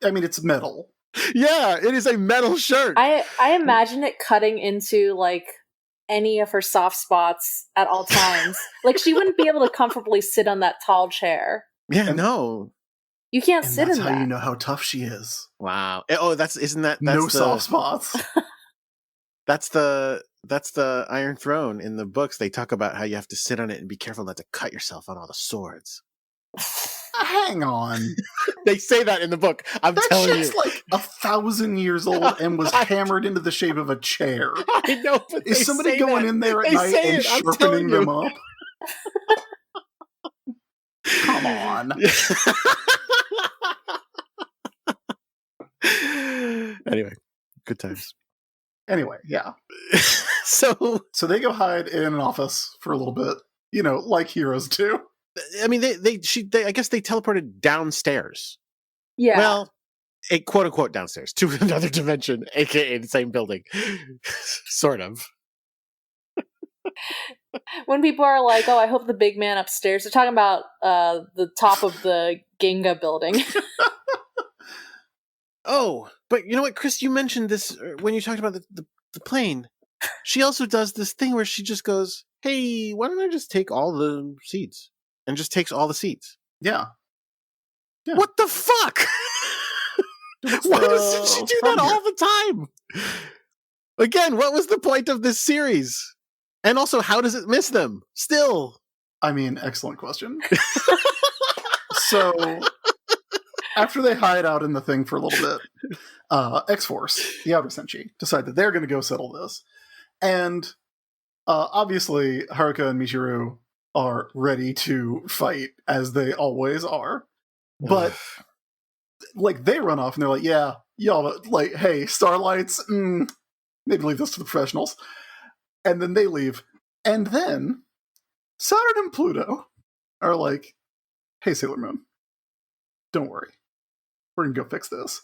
I mean, it's metal. Yeah, it is a metal shirt. I imagine it cutting into like any of her soft spots at all times. Like she wouldn't be able to comfortably sit on that tall chair. Yeah, no. You can't And sit that's in how that. you know how tough she is. Wow. Oh, that's No soft spots. That's the Iron Throne in the books. They talk about how you have to sit on it and be careful not to cut yourself on all the swords. Hang on. They say that in the book. I'm That telling shit's you. like 1,000 years old and was hammered into the shape of a chair. I know, but Is they somebody say going that. in there at They night say and it, I'm sharpening telling them you. up? Come on. Anyway, good times. Anyway, yeah. So, So they go hide in an office for a little bit, you know, like heroes do. I mean, they I guess they teleported downstairs. Yeah. Well, a quote unquote downstairs to another dimension, aka the same building, sort of. When people are like, "Oh, I hope the big man upstairs," they're talking about the top of the Ginga building. Oh, but you know what, Chris? You mentioned this when you talked about the plane. She also does this thing where she just goes, "Hey, why don't I just take all the seats?" And just takes all the seats. Yeah. Yeah. What the fuck? Why doesn't she do that all the time? Again, what was the point of this series? And also, how does it miss them? Still. I mean, excellent question. So, after they hide out in the thing for a little bit, X-Force, the Outer Senshi, decide that they're going to go settle this. And obviously, Haruka and Michiru are ready to fight, as they always are. But, like, they run off and they're like, yeah, y'all, like, hey, Starlights, maybe leave this to the professionals. And then they leave. And then Saturn and Pluto are like, hey, Sailor Moon, don't worry. We're going to go fix this.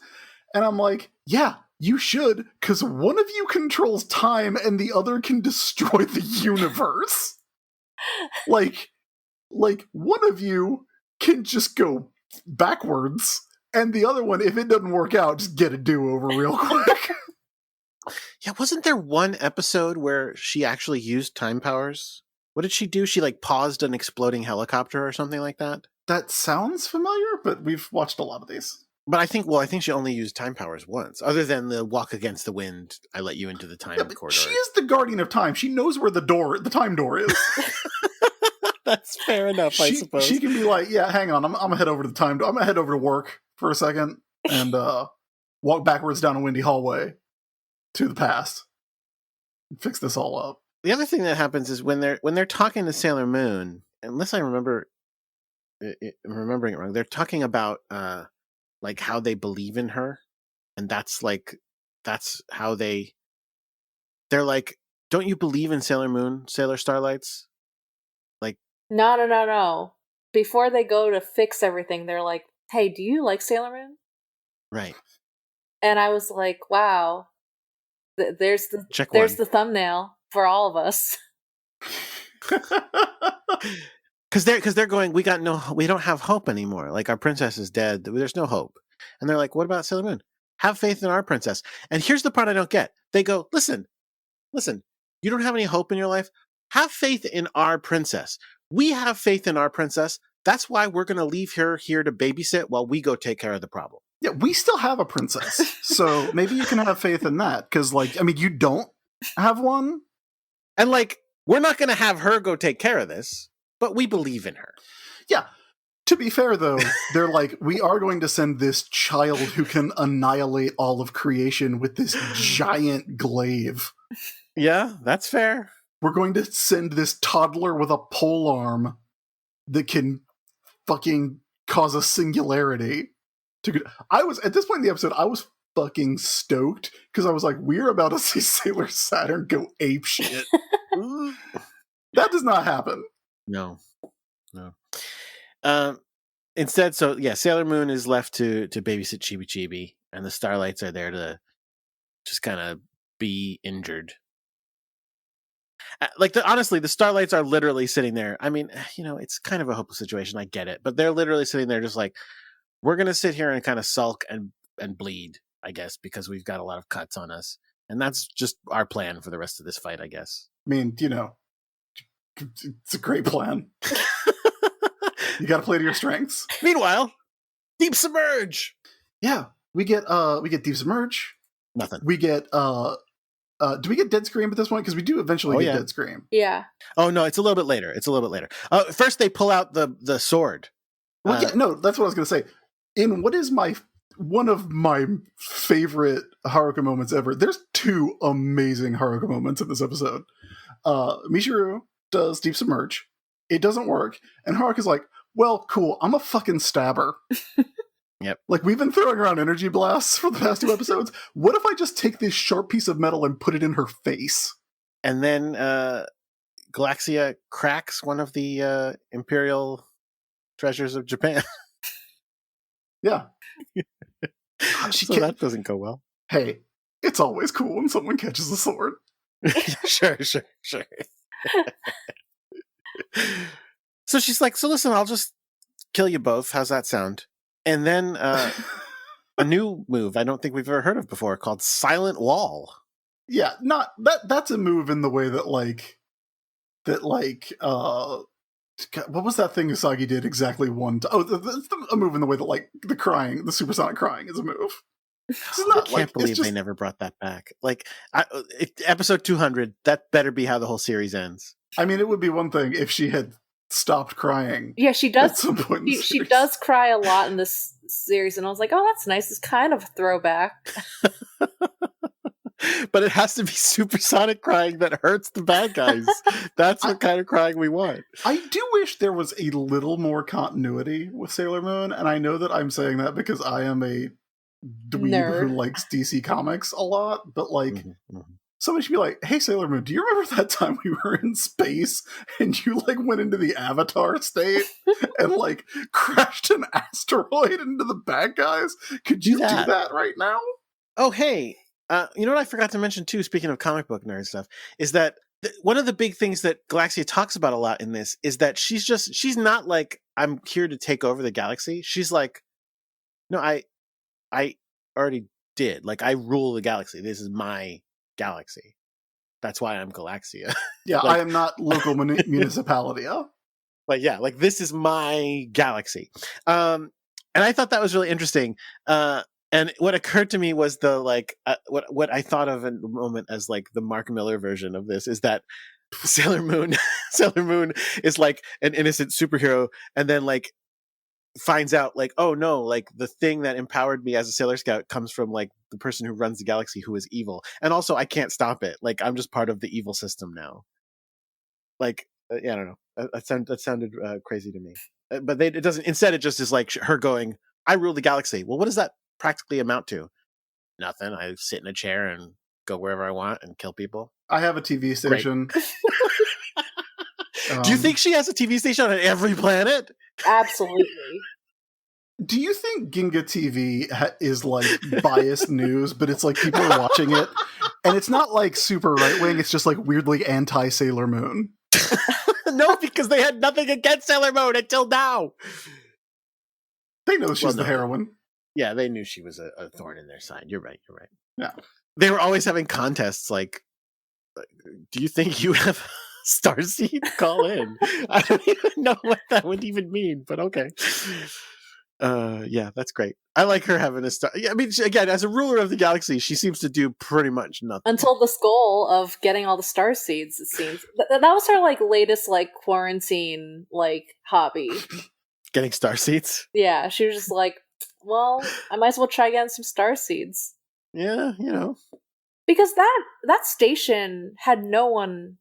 And I'm like, yeah, you should, because one of you controls time and the other can destroy the universe. like one of you can just go backwards, and the other one, if it doesn't work out, just get a do-over real quick. Yeah, wasn't there one episode where she actually used time powers? What did she do? She like paused an exploding helicopter or something like that? That sounds familiar, but we've watched a lot of these. But I think she only used time powers once, other than the walk against the wind. I let you into the time corridor. She is the guardian of time. She knows where the time door is. That's fair enough, I suppose. She can be like, yeah, hang on, I'm gonna head over to the time door. I'm gonna head over to work for a second and walk backwards down a windy hallway to the past and fix this all up. The other thing that happens is when they're talking to Sailor Moon, unless I remembering it wrong, they're talking about like how they believe in her, and that's how they're like, don't you believe in Sailor Moon, Sailor Starlights? Like, No. Before they go to fix everything, they're like, "Hey, do you like Sailor Moon?" right? And I was like, "Wow, there's Check the thumbnail for all of us." Because they're going, we don't have hope anymore. Like, our princess is dead. There's no hope. And they're like, what about Sailor Moon? Have faith in our princess. And here's the part I don't get. They go, listen, you don't have any hope in your life? Have faith in our princess. We have faith in our princess. That's why we're going to leave her here to babysit while we go take care of the problem. Yeah, we still have a princess. So maybe you can have faith in that. Because, like, I mean, you don't have one? And, like, we're not going to have her go take care of this, but we believe in her. Yeah. To be fair, though, they're like, we are going to send this child who can annihilate all of creation with this giant glaive. Yeah, that's fair. We're going to send this toddler with a pole arm that can fucking cause a singularity. I was, at this point in the episode, I was fucking stoked because I was like, we're about to see Sailor Saturn go ape shit. That does not happen. No. Instead, so yeah, Sailor Moon is left to babysit Chibi Chibi, and the Starlights are there to just kind of be injured. Honestly, the Starlights are literally sitting there. I mean, it's kind of a hopeless situation. I get it, but they're literally sitting there, just like, we're gonna sit here and kind of sulk and bleed, I guess, because we've got a lot of cuts on us, and that's just our plan for the rest of this fight, I guess. I mean, it's a great plan. You got to play to your strengths. Meanwhile, Deep Submerge. Yeah, we get Deep Submerge. Nothing. We get do we get Dead Scream at this point? Because we do eventually get Dead Scream. Yeah. Oh no, it's a little bit later. First they pull out the sword. Well, no, that's what I was going to say. In what is one of my favorite Haruka moments ever, there's two amazing Haruka moments in this episode. Michiru does Deep Submerge. It doesn't work. And Haruka's like, well, cool, I'm a fucking stabber. Yep. Like, we've been throwing around energy blasts for the past 2 episodes. What if I just take this sharp piece of metal and put it in her face? And then Galaxia cracks one of the imperial treasures of Japan. Yeah. That doesn't go well. Hey, it's always cool when someone catches a sword. Sure. So she's like, so listen, I'll just kill you both. How's that sound? And then a new move I don't think we've ever heard of before called Silent Wall. Yeah, not that's a move in the way that what was that thing Usagi did exactly one time? Oh, that's a move in the way that the supersonic crying is a move. I can't believe they never brought that back. Episode 200, that better be how the whole series ends. I mean, it would be one thing if she had stopped crying. Yeah, she does. At some point she does cry a lot in this series, and I was like, oh, that's nice. It's kind of a throwback. But it has to be supersonic crying that hurts the bad guys. That's what kind of crying we want. I do wish there was a little more continuity with Sailor Moon, and I know that I'm saying that because I am a dweeb who likes DC Comics a lot, but somebody should be like, hey, Sailor Moon, do you remember that time we were in space and you went into the Avatar state and crashed an asteroid into the bad guys? Could you do that right now? Oh, hey. You know what I forgot to mention too, speaking of comic book nerd stuff, is that one of the big things that Galaxia talks about a lot in this is that she's not like, I'm here to take over the galaxy. She's like, no, I already did. I rule the galaxy. This is my galaxy. That's why I'm Galaxia. Yeah, I am not local municipality. This is my galaxy. And I thought that was really interesting. And what occurred to me was what I thought of in the moment as the Mark Miller version of this is that Sailor Moon is an innocent superhero, and then finds out oh no, the thing that empowered me as a Sailor Scout comes from the person who runs the galaxy, who is evil, and also I can't stop it. I'm just part of the evil system now. I don't know. That sounded crazy to me. But it doesn't. Instead, it just is her going, "I rule the galaxy." Well, what does that practically amount to? Nothing. I sit in a chair and go wherever I want and kill people. I have a TV station. Do you think she has a TV station on every planet? Absolutely. Do you think Ginga TV is biased news, but it's people are watching it, and it's not super right wing? It's just weirdly anti Sailor Moon. No, because they had nothing against Sailor Moon until now. They know she's the heroine. Yeah, they knew she was a thorn in their side. You're right. Yeah. They were always having contests do you think you have Starseed? Call in. I don't even know what that would even mean, but okay. Yeah, that's great. I like her having a star. Yeah, I mean, again, as a ruler of the galaxy, she seems to do pretty much nothing. Until this goal of getting all the star seeds, it seems. That was her latest quarantine hobby. Getting star seeds? Yeah, she was just well, I might as well try getting some star seeds. Yeah, Because that station had no one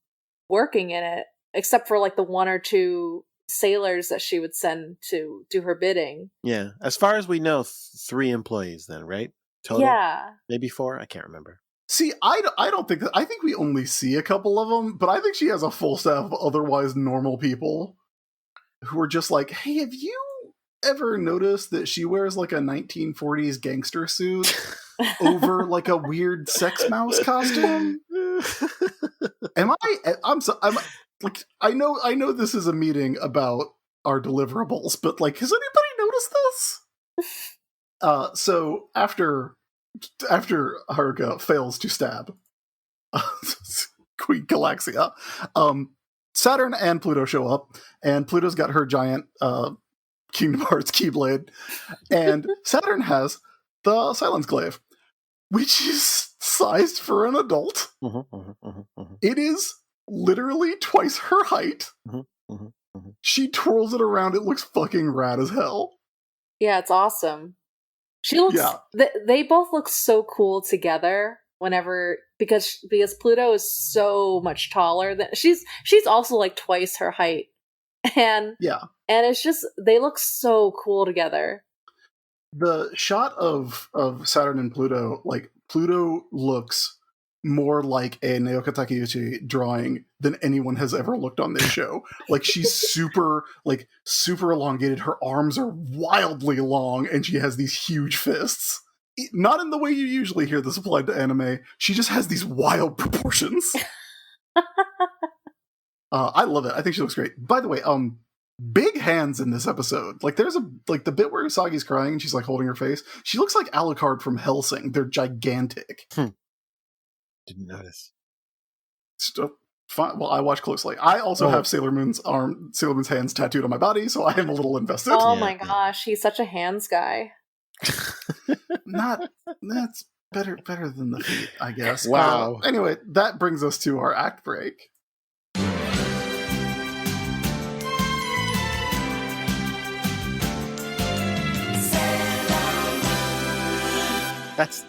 working in it except for like the one or two sailors that she would send to do her bidding. Yeah. As far as we know, 3 employees then, right? Total? Yeah. Maybe 4? I can't remember. See, I don't think that. I think we only see a couple of them, but I think she has a full staff of otherwise normal people who are just like, hey, have you ever noticed that she wears like a 1940s gangster suit over like a weird sex mouse costume? I'm like, I know this is a meeting about our deliverables, but like, has anybody noticed this? So after Haruka fails to stab Queen Galaxia, Saturn and Pluto show up, and Pluto's got her giant Kingdom Hearts Keyblade, and Saturn has the Silence Glaive, which is sized for an adult. It is literally twice her height. She twirls it around. It looks fucking rad as hell. Yeah, it's awesome. She looks. Yeah. They both look so cool together. Whenever because Pluto is so much taller than she's also like twice her height, and it's just they look so cool together. The shot of Saturn and Pluto, like Pluto looks more like a Naoka Takeuchi drawing than anyone has ever looked on this show. Like she's super elongated. Her arms are wildly long, and she has these huge fists. Not in the way you usually hear this applied to anime. She just has these wild proportions. I love it. I think she looks great. By the way, big hands in this episode. Like there's the bit where Usagi's crying and she's like holding her face. She looks like Alucard from Hellsing. They're gigantic. Didn't notice. Fine. Well, I watch closely. I also have Sailor Moon's hands tattooed on my body, so I am a little invested. Oh my gosh, he's such a hands guy. That's better than the feet, I guess. Wow. Anyway, that brings us to our act break.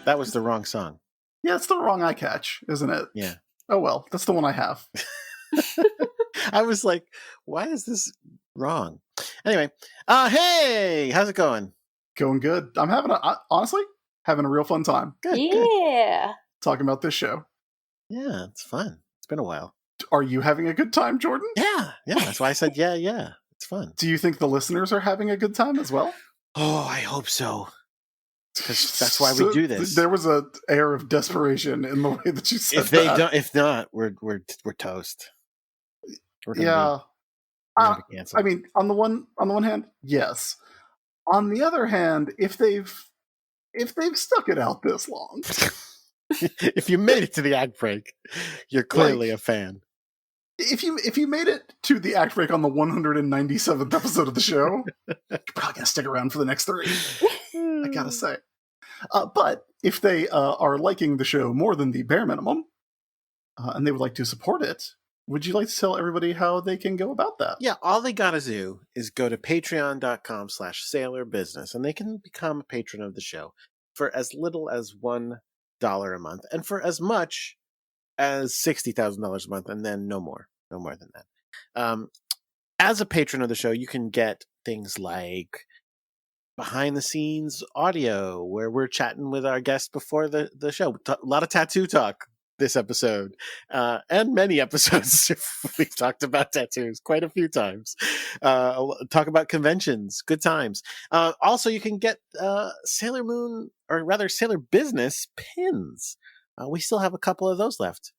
That was the wrong song. Yeah, it's the wrong eye catch, isn't it? Yeah. Oh well, that's the one I have. I was like, why is this wrong? Anyway, hey, how's it going? Going good. I'm honestly having a real fun time. Good. Yeah. Good. Talking about this show. Yeah, it's fun. It's been a while. Are you having a good time, Jordan? Yeah. That's why I said yeah. It's fun. Do you think the listeners are having a good time as well? Oh, I hope so. Because that's why we do this. There was an air of desperation in the way that you said If not, we're toast. Yeah. I mean, on the one hand, yes. On the other hand, if they've stuck it out this long, if you made it to the act break, you're clearly a fan. If you made it to the act break on the 197th episode of the show, you're probably gonna stick around for the next 3. I gotta say. But if they are liking the show more than the bare minimum, and they would like to support it, would you like to tell everybody how they can go about that? Yeah, all they gotta do is go to patreon.com/sailorbusiness, and they can become a patron of the show for as little as $1 a month, and for as much as $60,000 a month, and then no more than that. As a patron of the show, you can get things like behind the scenes audio where we're chatting with our guests before the show. A lot of tattoo talk this episode, and many episodes we've talked about tattoos quite a few times. Talk about conventions, good times. Also, you can get Sailor Moon, or rather Sailor Business pins. We still have a couple of those left,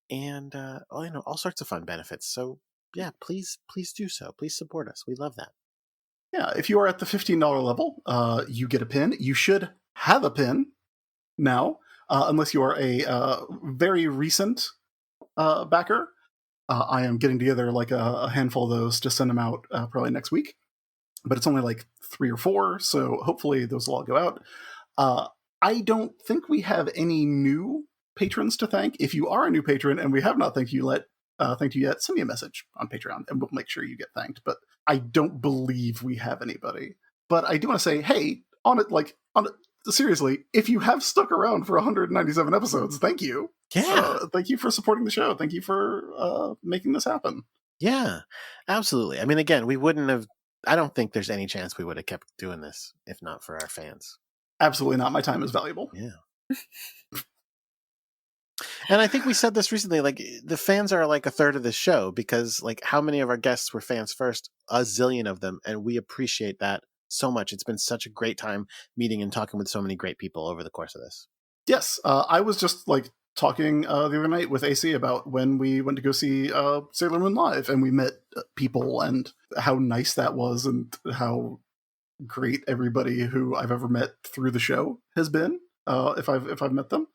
and all sorts of fun benefits. So yeah, please do so. Please support us. We love that. Yeah, if you are at the $15 level, you get a pin. You should have a pin now, unless you are a very recent backer. I am getting together like a handful of those to send them out probably next week. But it's only like 3 or 4, so hopefully those will all go out. I don't think we have any new patrons to thank. If you are a new patron and we have not thanked you yet, send me a message on Patreon and we'll make sure you get thanked. But I don't believe we have anybody. But I do want to say, hey, seriously, if you have stuck around for 197 episodes, thank you. Yeah. Thank you for supporting the show. Thank you for making this happen. Yeah, absolutely. I mean, again, we wouldn't have, I don't think there's any chance we would have kept doing this if not for our fans. Absolutely not. My time is valuable. Yeah. And I think we said this recently, like, the fans are like a third of the show because, like, how many of our guests were fans first? A zillion of them. And we appreciate that so much. It's been such a great time meeting and talking with so many great people over the course of this. Yes. I was just like talking the other night with AC about when we went to go see Sailor Moon live, and we met people and how nice that was and how great everybody who I've ever met through the show has been. If I've met them.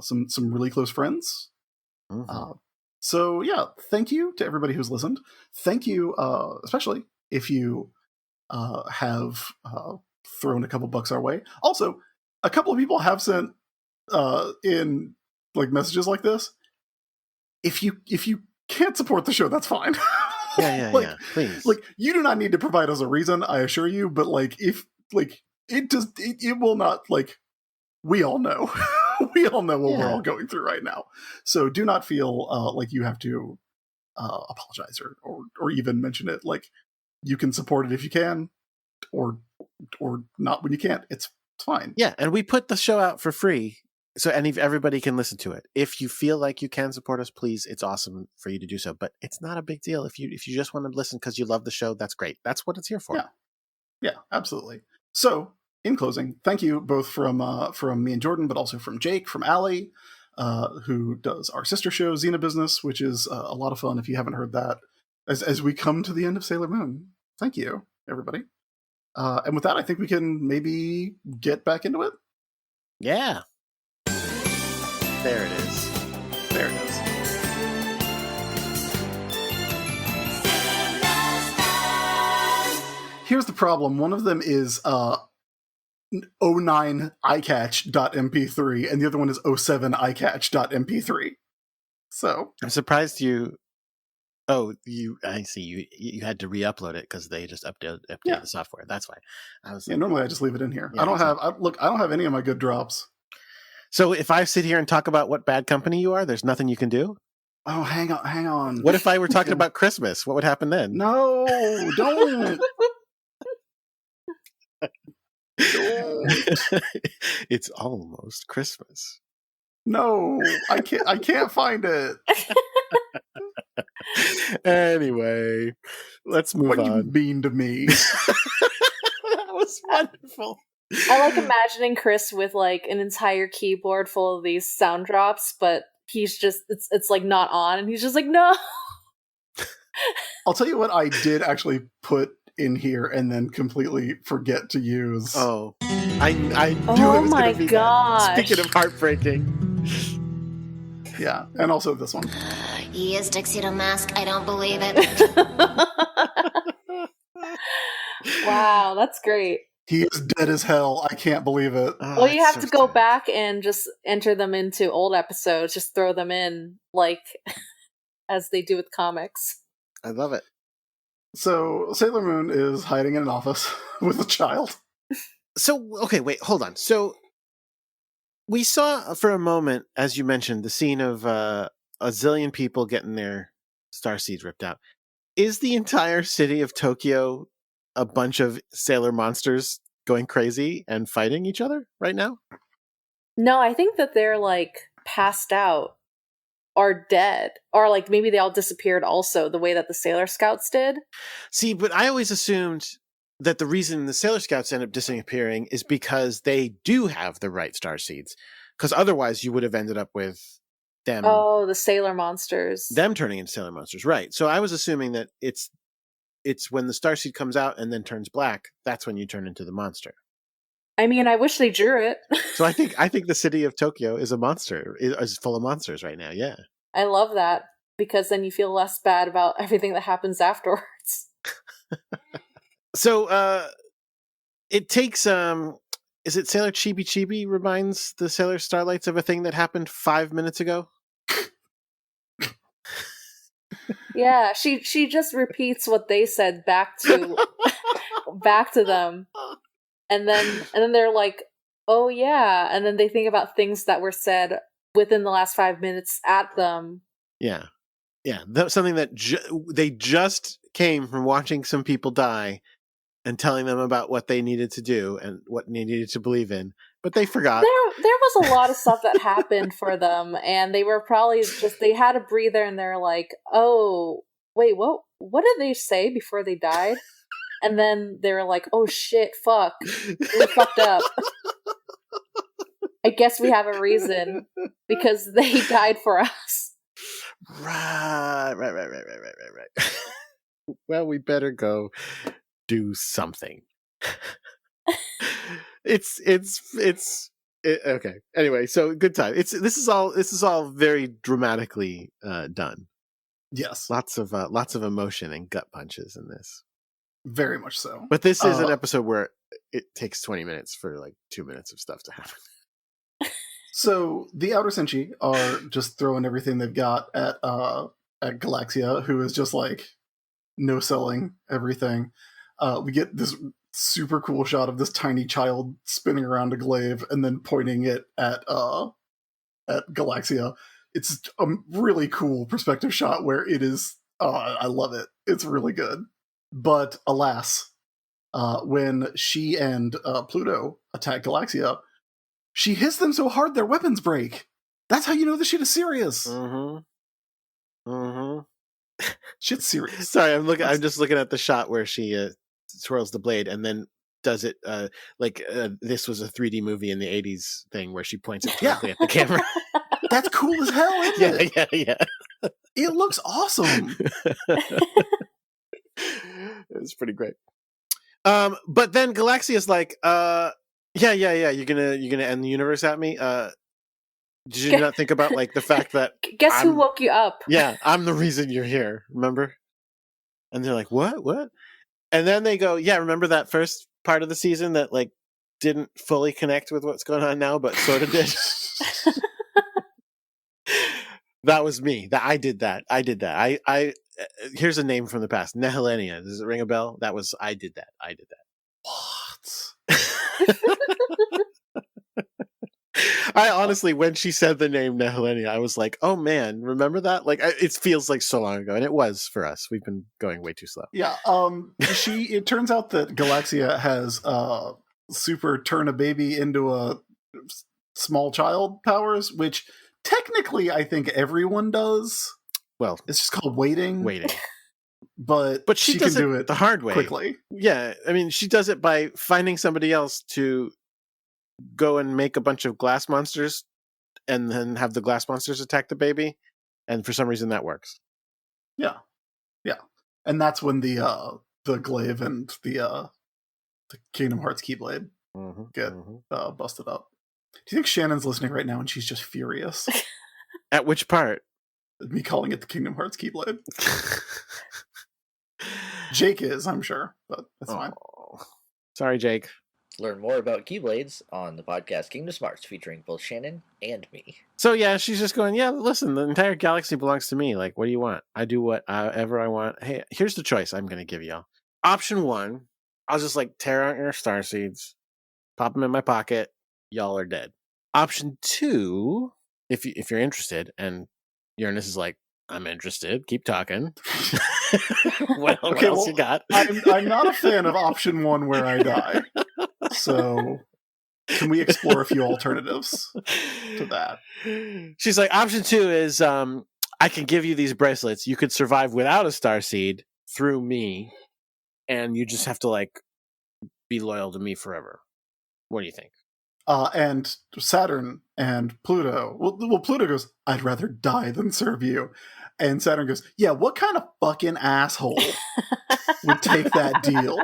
Some really close friends. Mm-hmm. So yeah, thank you to everybody who's listened. Thank you, especially if you have thrown a couple bucks our way. Also, a couple of people have sent in like messages like this. If you can't support the show, that's fine. Yeah, like, yeah, please. Like, you do not need to provide us a reason, I assure you. But like, if like it will not, like, we all know. We all know what we're all going through right now. So do not feel like you have to apologize or even mention it. Like, you can support it if you can, or not when you can't. It's fine. Yeah, and we put the show out for free, so everybody can listen to it. If you feel like you can support us, please, it's awesome for you to do so. But it's not a big deal. If you just want to listen because you love the show, that's great. That's what it's here for. Yeah, absolutely. So, in closing, thank you both from me and Jordan, but also from Jake, from Allie, who does our sister show, Xena Business, which is a lot of fun if you haven't heard that, as we come to the end of Sailor Moon. Thank you, everybody. And with that, I think we can maybe get back into it. Yeah. There it is. There it is. Here's the problem. One of them is 09 iCatch.mp3 and the other one is 07 iCatch.mp3. So I'm surprised you. Oh, I see. You had to re-upload it because they just updated the software. That's why. I was normally I just leave it in here. Yeah, I don't have any of my good drops. So if I sit here and talk about what bad company you are, there's nothing you can do? Oh, hang on. What if I were talking about Christmas? What would happen then? No, don't. It's almost Christmas. No, I can't find it. Anyway, let's move on. What you mean to me? That was wonderful. I like imagining Chris with like an entire keyboard full of these sound drops, but he's just it's like not on, and he's just like, no. I'll tell you what I did actually put in here and then completely forget to use. Oh, I knew it Oh was my gonna be gosh. that. Speaking of heartbreaking. Yeah, and also this one. Yes, Tuxedo Mask, I don't believe it. Wow, that's great. He is dead as hell. I can't believe it. Well, you have so to go sad. back and just enter them into old episodes, just throw them in, like, as they do with comics. I love it. So, Sailor Moon is hiding in an office with a child. So, okay, wait, hold on. So, we saw for a moment, as you mentioned, the scene of a zillion people getting their starseeds ripped out. Is the entire city of Tokyo a bunch of sailor monsters going crazy and fighting each other right now? No, I think that they're, like, passed out or dead. Or, like, maybe they all disappeared also, the way that the Sailor Scouts did. See, but I always assumed that the reason the Sailor Scouts end up disappearing is because they do have the right starseeds. Because otherwise you would have ended up with them. Oh, the Sailor Monsters. Them turning into sailor monsters, right? So I was assuming that it's when the starseed comes out and then turns black. That's when you turn into the monster. I mean, I wish they drew it. So I think the city of Tokyo is a monster. Is full of monsters right now. Yeah, I love that because then you feel less bad about everything that happens afterwards. So it takes is it Sailor Chibi Chibi reminds the Sailor Starlights of a thing that happened 5 minutes ago? Yeah, she just repeats what they said back to them. And then they're like, oh yeah, and then they think about things that were said within the last 5 minutes at them. Yeah. Something that they just came from watching some people die and telling them about what they needed to do and what they needed to believe in, but they forgot. There was a lot of stuff that happened for them, and they were probably they had a breather, and they're like, oh, wait, what did they say before they died? And then they were like, oh shit, fuck, we fucked up. I guess we have a reason, because they died for us. Right. Well, we better go do something. Okay. Anyway, so good time. This is all very dramatically done. Yes, Lots of emotion and gut punches in this. very much so. But this is an episode where it takes 20 minutes for like 2 minutes of stuff to happen. So the Outer Senshi are just throwing everything they've got at Galaxia, who is just like no selling everything. We get this super cool shot of this tiny child spinning around a glaive and then pointing it at Galaxia. It's a really cool perspective shot where it is. I love it. It's really good. But alas, when she and Pluto attack Galaxia, she hits them so hard their weapons break. That's how you know the shit is serious. Shit's serious. Sorry, I'm just looking at the shot where she twirls the blade and then does it this was a 3D movie in the 80s thing where she points it directly at the camera. That's cool as hell, isn't it? Yeah. It looks awesome. It's pretty great. But then Galaxia's like, yeah. You're gonna end the universe at me. Did you not think about like the fact that guess who woke you up? Yeah, I'm the reason you're here. Remember? And they're like, what? And then they go, yeah. Remember that first part of the season that like didn't fully connect with what's going on now, but sort of did. That was me. I did that. I here's a name from the past. Nehelenia. Does it ring a bell? I did that. What? I honestly, when she said the name Nehelenia, I was like, oh man, remember that? Like, it feels like so long ago, and it was for us. We've been going way too slow. Yeah. It turns out that Galaxia has super turn a baby into a small child powers, which technically I think everyone does. Well, it's just called waiting. But she can does do it the hard way quickly. Yeah, I mean, she does it by finding somebody else to go and make a bunch of glass monsters, and then have the glass monsters attack the baby, and for some reason that works. Yeah, and that's when the glaive and the Kingdom Hearts Keyblade get busted up. Do you think Shannon's listening right now and she's just furious? At which part? Me calling it the Kingdom Hearts Keyblade. Jake is, I'm sure, but that's fine. Sorry, Jake. Learn more about Keyblades on the podcast Kingdom Hearts, featuring both Shannon and me. So yeah, she's just going, yeah, listen, the entire galaxy belongs to me. Like, what do you want? I do whatever I want. Hey, here's the choice I'm going to give y'all. Option 1, I'll just like tear out your star seeds, pop them in my pocket. Y'all are dead. Option 2, if you're interested, and Uranus is like, I'm interested. Keep talking. What else you got? I'm not a fan of option 1 where I die. So can we explore a few alternatives to that? She's like, option 2 is I can give you these bracelets. You could survive without a starseed through me, and you just have to like be loyal to me forever. What do you think? And Saturn and Pluto. Well, Pluto goes, I'd rather die than serve you. And Saturn goes, yeah, what kind of fucking asshole would take that deal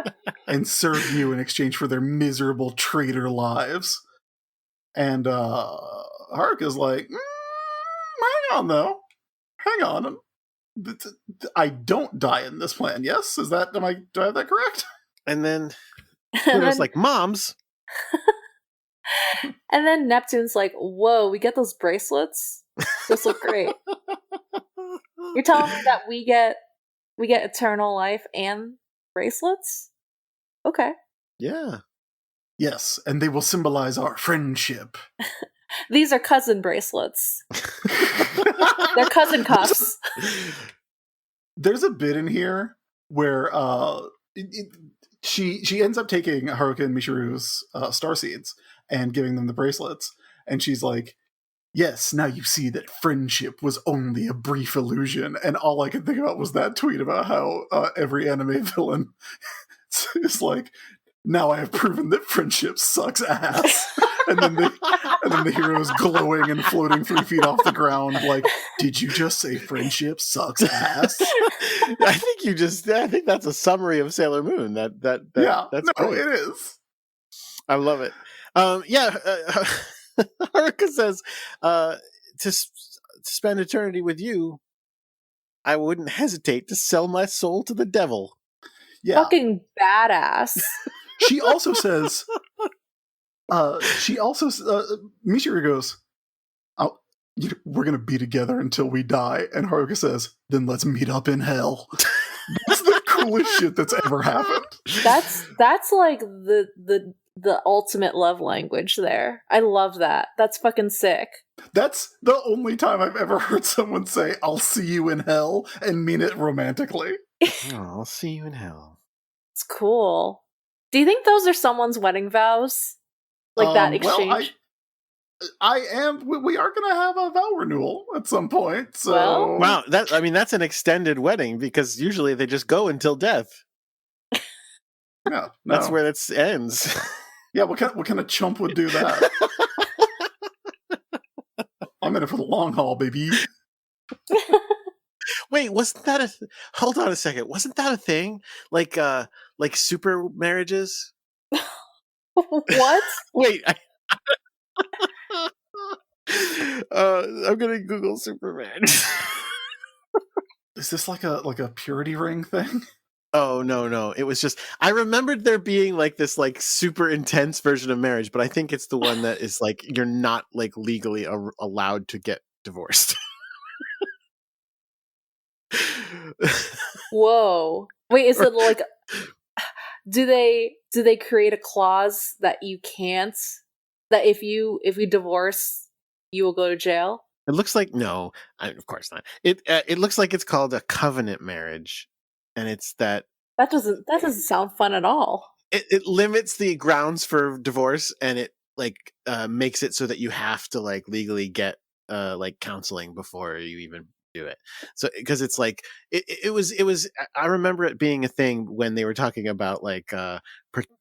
and serve you in exchange for their miserable traitor lives? And Haruka's like, hang on, though. Hang on. I don't die in this plan, yes? Do I have that correct? And then Pluto's like, Moms. And then Neptune's like, whoa, we get those bracelets? Those look great. You're telling me that we get eternal life and bracelets? Okay. Yeah. Yes, and they will symbolize our friendship. These are cousin bracelets. They're cousin cuffs. There's a bit in here where she ends up taking Haruka and Michiru's starseeds and giving them the bracelets, and she's like, yes, now you see that friendship was only a brief illusion. And all I could think about was that tweet about how every anime villain is like, now I have proven that friendship sucks ass. and then the hero is glowing and floating 3 feet off the ground like, did you just say friendship sucks ass? I think that's a summary of Sailor Moon. That's great. It is. I love it. Haruka says, to spend eternity with you, I wouldn't hesitate to sell my soul to the devil. Yeah. Fucking badass. She also says, Michiru goes, oh, we're going to be together until we die. And Haruka says, then let's meet up in hell. That's the coolest shit that's ever happened. That's like the ultimate love language there. I love that. That's fucking sick. That's the only time I've ever heard someone say, I'll see you in hell, and mean it romantically. I'll see you in hell. It's cool. Do you think those are someone's wedding vows? Like that exchange? Well, we are going to have a vow renewal at some point. So. Well, wow, that's an extended wedding because usually they just go until death. Yeah, that's where it ends. Yeah, what kind of chump would do that? I'm in it for the long haul, baby. Wait, wasn't that hold on a second. Wasn't that a thing? Like super marriages? What? Wait, I'm gonna Google super marriage. Is this like a purity ring thing? Oh, no. It was just, I remembered there being like this like super intense version of marriage, but I think it's the one that is like, you're not like legally allowed to get divorced. Whoa. Wait, is it like, do they create a clause that you can't, that if you divorce, you will go to jail? It looks like, no, of course not. It looks like it's called a covenant marriage. And it's that doesn't sound fun at all. It limits the grounds for divorce, and it like makes it so that you have to like legally get like counseling before you even do it. So because it's like it was I remember it being a thing when they were talking about like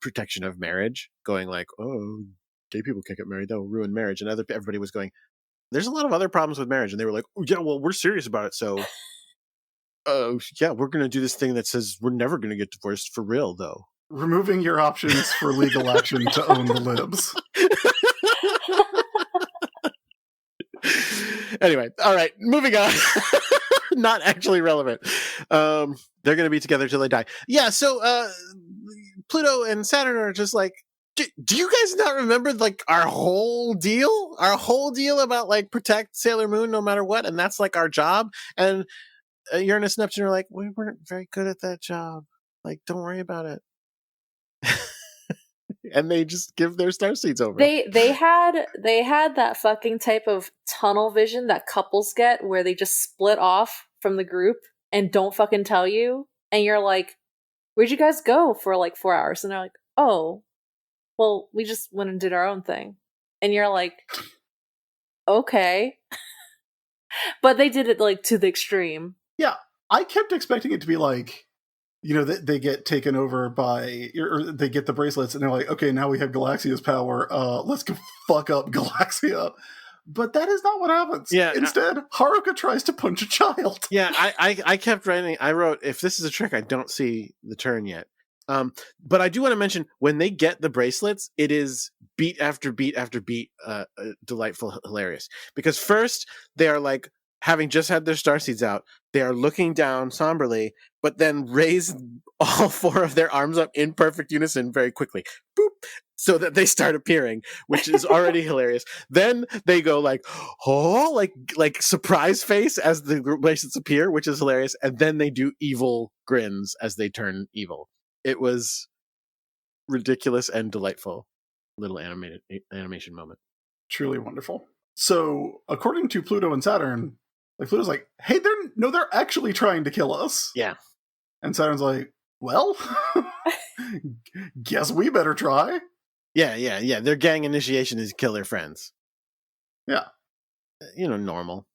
protection of marriage, going like, oh, gay people can't get married, that'll ruin marriage, and everybody was going, there's a lot of other problems with marriage, and they were like, oh, yeah, well, we're serious about it, so. Yeah, we're going to do this thing that says we're never going to get divorced for real, though. Removing your options for legal action to own the libs. Anyway, all right, moving on. Not actually relevant. They're going to be together till they die. Yeah, so Pluto and Saturn are just like, do you guys not remember like our whole deal about like protect Sailor Moon no matter what, and that's like our job? And Uranus and Neptune are like, we weren't very good at that job. Like, don't worry about it. And they just give their starseeds over. They had that fucking type of tunnel vision that couples get, where they just split off from the group and don't fucking tell you, and you're like, where'd you guys go for like 4 hours? And they're like, oh, well, we just went and did our own thing. And you're like, okay. But they did it like to the extreme. Yeah, I kept expecting it to be like, they get taken over by, or they get the bracelets, and they're like, okay, now we have Galaxia's power. Let's go fuck up Galaxia. But that is not what happens. Yeah, instead, Haruka tries to punch a child. Yeah, I kept writing. I wrote, if this is a trick, I don't see the turn yet. But I do want to mention, when they get the bracelets, it is beat after beat after beat, delightful, hilarious. Because first, they are like, having just had their starseeds out, they are looking down somberly, but then raise all 4 of their arms up in perfect unison very quickly. Boop. So that they start appearing, which is already hilarious. Then they go like, oh, like surprise face as the bracelets appear, which is hilarious. And then they do evil grins as they turn evil. It was ridiculous and delightful. little animation moment. Truly wonderful. So, according to Pluto and Saturn, like Pluto's like, "Hey, they're actually trying to kill us." Yeah. And Saturn's like, "Well, guess we better try." Yeah. Their gang initiation is kill their friends. Yeah. Normal.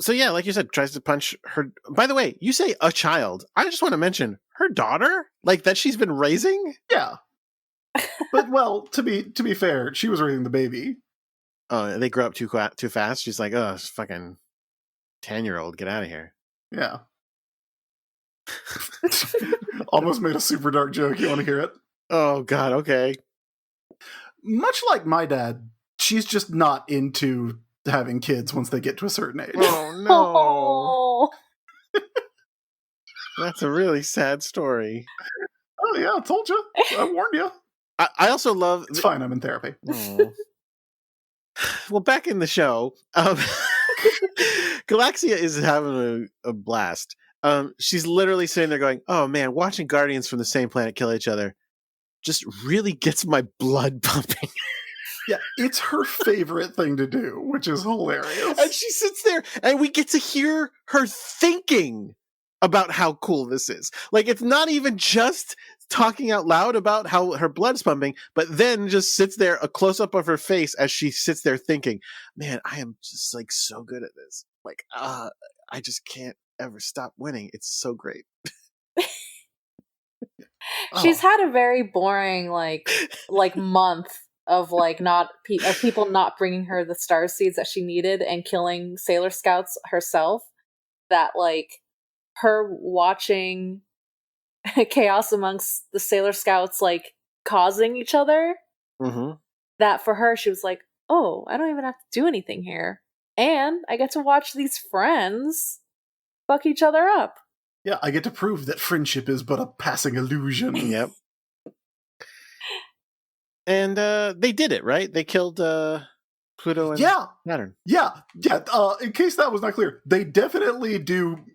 So yeah, like you said, tries to punch her. By the way, you say a child. I just want to mention her daughter, like that she's been raising. Yeah. But well, to be fair, she was raising the baby. Oh, they grow up too fast. She's like, oh, fucking 10-year-old, get out of here. Yeah. Almost made a super dark joke. You want to hear it? Oh God, okay. Much like my dad, she's just not into having kids once they get to a certain age. Oh no. Oh. That's a really sad story. Oh yeah, I told you. I warned you. I also love... It's fine, I'm in therapy. Oh. Well, back in the show, Galaxia is having a blast. She's literally sitting there going, oh man, watching Guardians from the same planet kill each other just really gets my blood pumping. Yeah, it's her favorite thing to do, which is hilarious. And she sits there and we get to hear her thinking about how cool this is. Like, it's not even just talking out loud about how her blood's pumping, but then just sits there, a close-up of her face as she sits there thinking, man, I am just like so good at this. Like, I just can't ever stop winning. It's so great. She's had a very boring like month of like of people not bringing her the star seeds that she needed and killing Sailor Scouts herself. That like her watching chaos amongst the Sailor Scouts like causing each other. Mm-hmm. That for her, she was like, oh, I don't even have to do anything here, and I get to watch these friends fuck each other up. Yeah, I get to prove that friendship is but a passing illusion. Yep. And they did it, right? They killed Pluto and Saturn. Yeah. In case that was not clear, they definitely do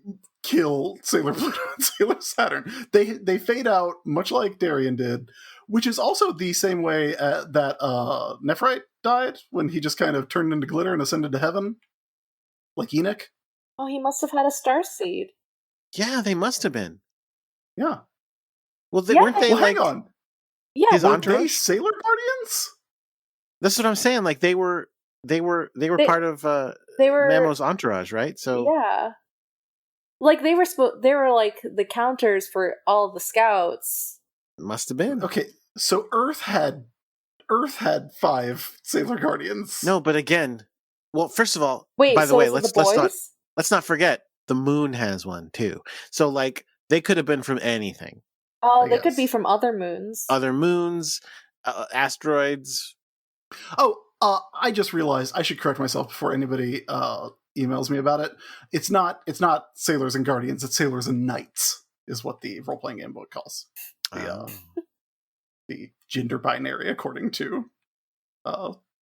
kill Sailor Pluto and Sailor Saturn. They fade out, much like Darien did, which is also the same way that Nephrite died, when he just kind of turned into glitter and ascended to heaven, like Enoch. Oh, he must have had a star seed. Yeah, they must have been. Yeah. Well, Yeah. weren't they like... hang on. Yeah, His Were entourage? they Sailor Guardians? That's what I'm saying. Like they were part of they were Mamo's entourage, right? So yeah, like they were like the counters for all of the scouts. must have been. Okay, so Earth had 5 Sailor Guardians. No, but again, well, first of all, Wait, by the so way, is it let's not forget the moon has one too. So like they could have been from anything. Oh, I they could be guess. from other moons. Other moons, asteroids. Oh, I just realized I should correct myself before anybody emails me about it. It's not Sailors and Guardians, it's Sailors and Knights, is what the role-playing game book calls the gender binary, according to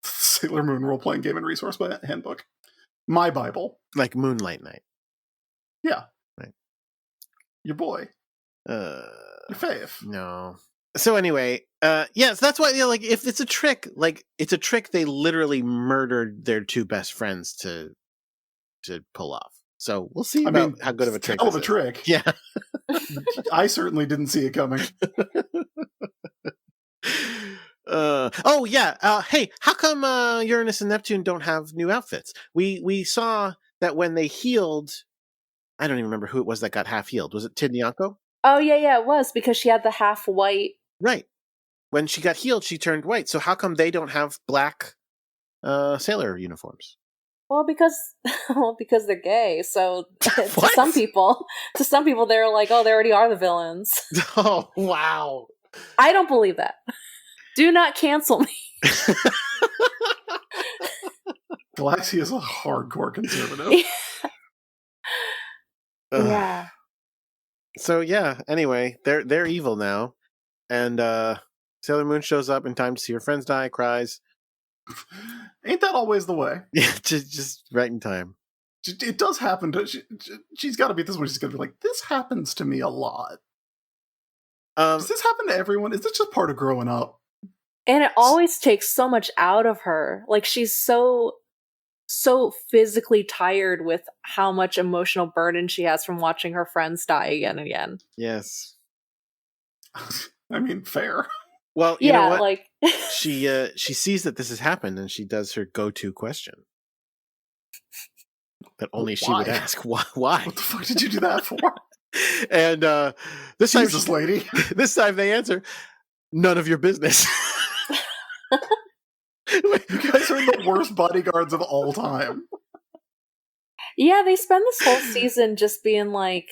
Sailor Moon role-playing game and resource handbook. My Bible. Like Moonlight Knight. Yeah. Right. Your boy. Your fave. No. So anyway, yes, that's why, like, if it's a trick, they literally murdered their 2 best friends to pull off. So we'll see how good of a trick. Hell of a trick. Yeah. I certainly didn't see it coming. Oh yeah. Hey, how come Uranus and Neptune don't have new outfits? We saw that when they healed, I don't even remember who it was that got half healed. Was it Tidnyanko? Oh yeah, it was because she had the half white. Right. When she got healed, she turned white. So how come they don't have black sailor uniforms? Well, because they're gay. So to What? some people, they're like, oh, they already are the villains. Oh wow. I don't believe that. Do not cancel me. Galaxia is a hardcore conservative. Yeah. So yeah, anyway, they're evil now. And Sailor Moon shows up in time to see her friends die, cries. Ain't that always the way? Yeah, just right in time. It does happen to she's got to be this one. She's going to be like, this happens to me a lot. Does this happen to everyone? Is this just part of growing up? And it always takes so much out of her. Like, she's so physically tired with how much emotional burden she has from watching her friends die again and again. Yes. I mean, fair. Well, you know what? like She sees that this has happened, and she does her go-to question that only she would Why? ask. Why? What the fuck did you do that for? And this time, Jesus, lady. this time they answer, "None of your business." You guys are the worst bodyguards of all time. yeah, they spend this whole season just being like,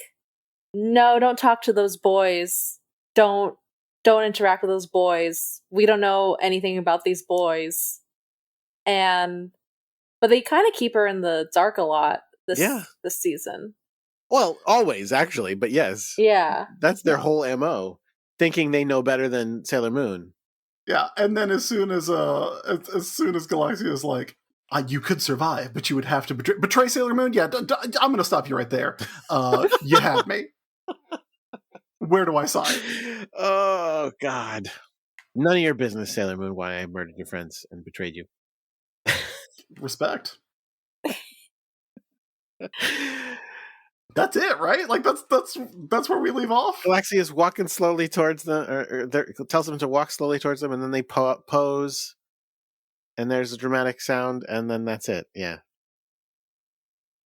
no, don't talk to those boys. Don't interact with those boys. We don't know anything about these boys. But they kind of keep her in the dark a lot this season. Well, always actually, but yes. Yeah. That's their whole MO, thinking they know better than Sailor Moon. Yeah, and then as soon as Galaxia is like, you could survive, but you would have to betray Sailor Moon. Yeah, I'm going to stop you right there. You had me. Where do I sign? Oh God! None of your business, Sailor Moon. Why I murdered your friends and betrayed you. Respect. That's it, right? Like that's where we leave off. Galaxia is walking slowly towards them, or tells them to walk slowly towards them, and then they pose, and there's a dramatic sound, and then that's it. Yeah,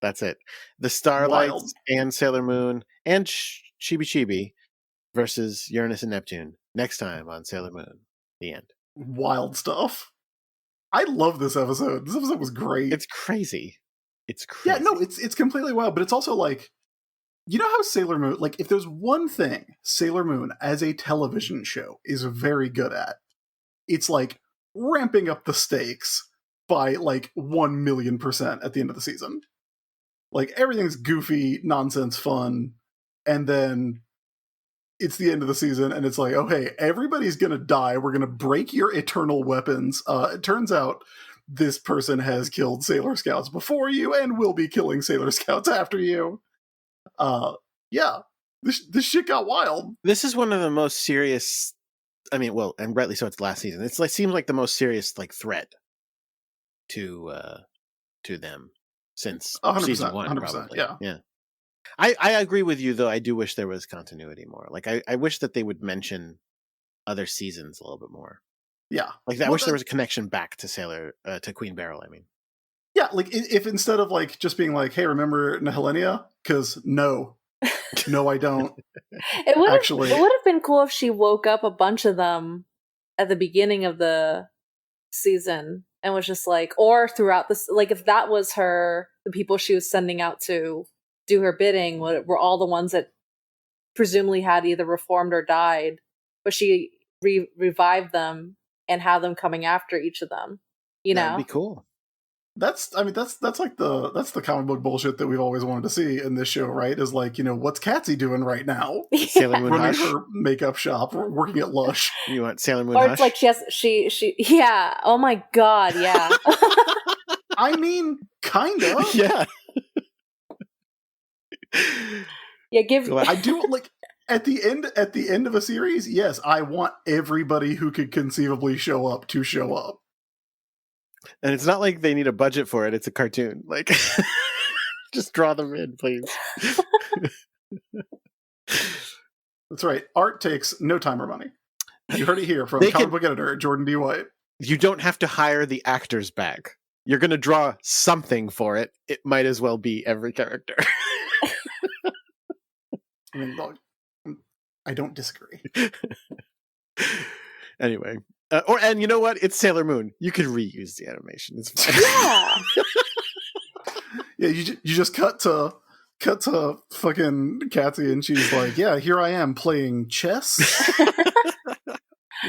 that's it. The Starlights Wild. and Sailor Moon and Chibi Chibi versus Uranus and Neptune next time on Sailor Moon. The end. Wild stuff. I love this episode. This episode was great. It's crazy. It's crazy. Yeah, no, it's completely wild, but it's also like, you know how Sailor Moon, like, if there's one thing Sailor Moon as a television show is very good at, it's like ramping up the stakes by like 1,000,000% at the end of the season. Like, everything's goofy, nonsense, fun, and then it's the end of the season, and it's like, oh, hey, everybody's gonna die. We're gonna break your eternal weapons. It turns out this person has killed Sailor Scouts before you and will be killing Sailor Scouts after you. Yeah, this shit got wild. This is one of the most serious. I mean, well, and rightly so. It's last season. It's like seems like the most serious like threat to them since 100%, season 1. 100%, Probably. yeah. I agree with you though. I do wish there was continuity more. Like I wish that they would mention other seasons a little bit more. Yeah, Like I wish there was a connection back to to Queen Beryl. I mean, yeah, like if instead of like just being like, hey, remember Nehelenia? Because no, I don't. It would have been cool if she woke up a bunch of them at the beginning of the season and was just like, or throughout this, like if that was the people she was sending out to do her bidding were all the ones that presumably had either reformed or died, but she revived them and had them coming after each of them. You know, that'd be cool. That's like the comic book bullshit that we've always wanted to see in this show, right? Is like, you know, what's Catsy doing right now? Sailor Moon Running Hush. her makeup shop, working at Lush. You want Sailor Moon or Hush? it's like she yeah. Oh my god, yeah. I mean, kind of. Yeah. Yeah, give. I do like at the end of a series. Yes, I want everybody who could conceivably show up to show up. And it's not like they need a budget for it. It's a cartoon. Like, just draw them in, please. That's right. Art takes no time or money. You heard it here from They comic book editor Jordan D. White. You don't have to hire the actors back. You're going to draw something for it. It might as well be every character. I mean, look, I don't disagree. Anyway, and you know what? It's Sailor Moon. You can reuse the animation. It's fine. Yeah. Yeah, you just cut to fucking Catsy, and she's like, "Yeah, here I am playing chess."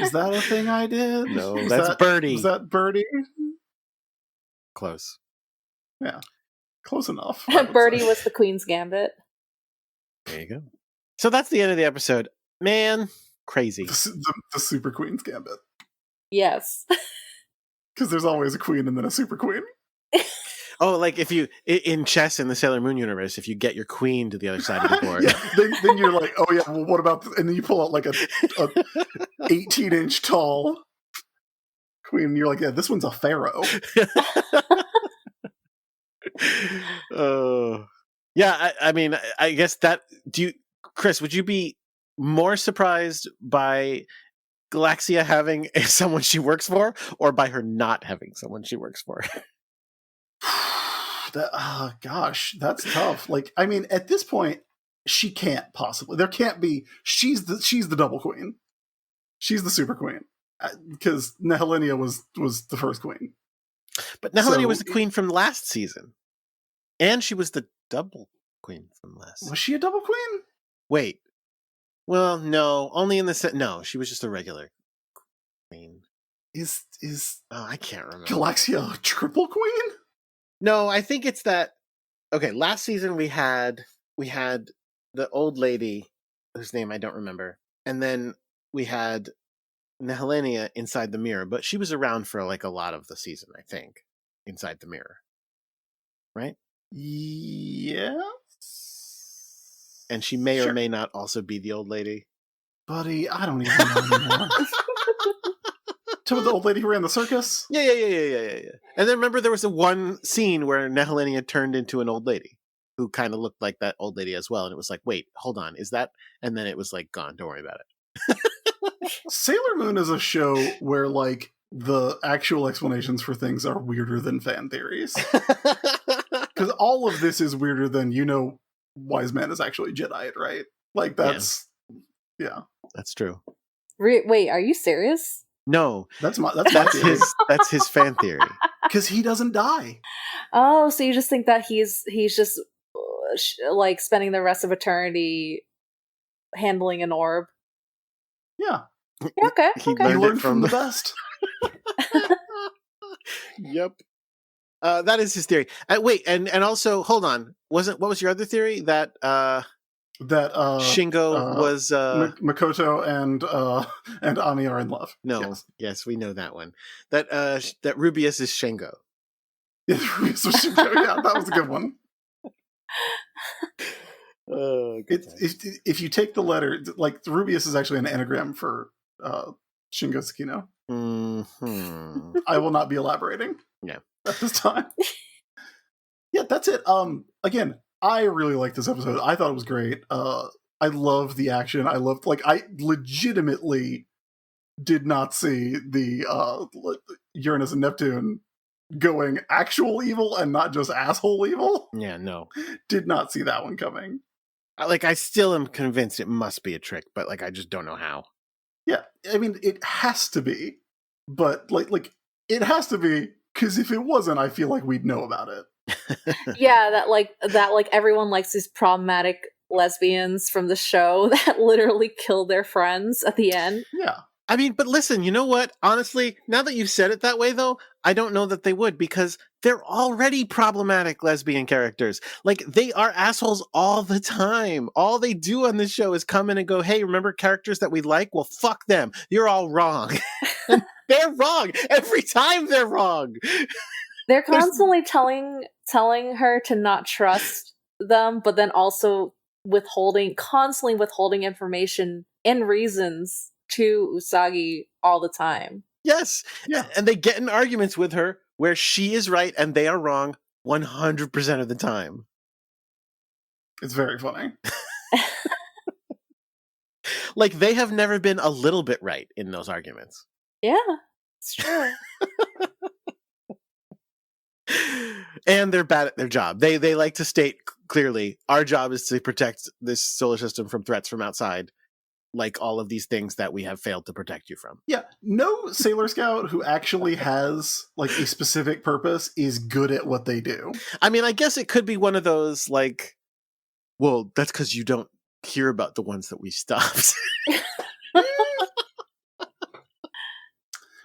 Is that a thing I did? No, Was that's Birdie. Was that Birdie? Close. Yeah, close enough. I would Birdie say. was the Queen's Gambit. There you go. So that's the end of the episode. Man, crazy. the Super Queen's Gambit. Yes. Because there's always a queen and then a super queen. Oh, like if you in chess in the Sailor Moon universe, if you get your queen to the other side of the board. Yeah, then you're like, oh yeah, well, what about? And then you pull out like a 18-inch tall queen. And you're like, yeah, this one's a pharaoh. Yeah, I mean, I guess that. Chris, would you be more surprised by Galaxia having someone she works for, or by her not having someone she works for? Gosh, that's tough. Like, I mean, at this point, she can't possibly. There can't be. She's the double queen. She's the super queen because Nehelinia was the first queen. But Nehelinia was the queen from last season, and she was the double queen from last. Was she a double queen? Wait. Well, no, only in the set. No, she was just a regular queen. Is I can't remember. Galaxia a triple queen? No, I think it's that. Okay, last season we had the old lady whose name I don't remember, and then we had Nehelinia inside the mirror, but she was around for like a lot of the season, I think, inside the mirror, right? Yes. And she may or may not also be the old lady. Buddy, I don't even know anymore. To the old lady who ran the circus? Yeah. And then remember there was the one scene where Nehelinia turned into an old lady who kind of looked like that old lady as well. And it was like, wait, hold on, is that? And then it was like, gone, don't worry about it. Sailor Moon is a show where, like, the actual explanations for things are weirder than fan theories. Because all of this is weirder than, Wise Man is actually Jedi, right? Like, that's... Yeah. That's true. Wait, are you serious? No. That's his fan theory. Because he doesn't die. Oh, so you just think that he's just like spending the rest of eternity handling an orb? Yeah. Yeah, okay. He He learned from the best. Yep. That is his theory. Wait, and also, hold on. What was your other theory? That Shingo was Makoto and Ami are in love. No, yes, we know that one. That Rubius is Shingo. Yeah, Rubius was Shingo. Yeah, that was a good one. If you take the letter, like Rubius is actually an anagram for Shingo Tsukino. Mm-hmm. I will not be elaborating. Yeah, at this time. Yeah, that's it. Again, I really liked this episode. I thought it was great. I loved the action. I legitimately did not see the Uranus and Neptune going actual evil and not just asshole evil. Yeah, no. Did not see that one coming. I still am convinced it must be a trick, but I just don't know how. Yeah, I mean, it has to be. But like it has to be, because if it wasn't, I feel like we'd know about it. Yeah, that everyone likes these problematic lesbians from the show that literally kill their friends at the end. Yeah. I mean, but listen, you know what? Honestly, now that you've said it that way, though, I don't know that they would, because they're already problematic lesbian characters. Like, they are assholes all the time. All they do on this show is come in and go, hey, remember characters that we like? Well, fuck them. You're all wrong. They're wrong. Every time they're wrong. They're constantly telling her to not trust them, but then also constantly withholding information and reasons to Usagi all the time. Yes. Yeah. And they get in arguments with her where she is right and they are wrong 100% of the time. It's very funny. Like, they have never been a little bit right in those arguments. Yeah, it's true. And they're bad at their job. They like to state clearly, our job is to protect this solar system from threats from outside, like all of these things that we have failed to protect you from. Yeah, no Sailor Scout who actually has like a specific purpose is good at what they do. I mean, I guess it could be one of those, like, well, that's because you don't hear about the ones that we stopped.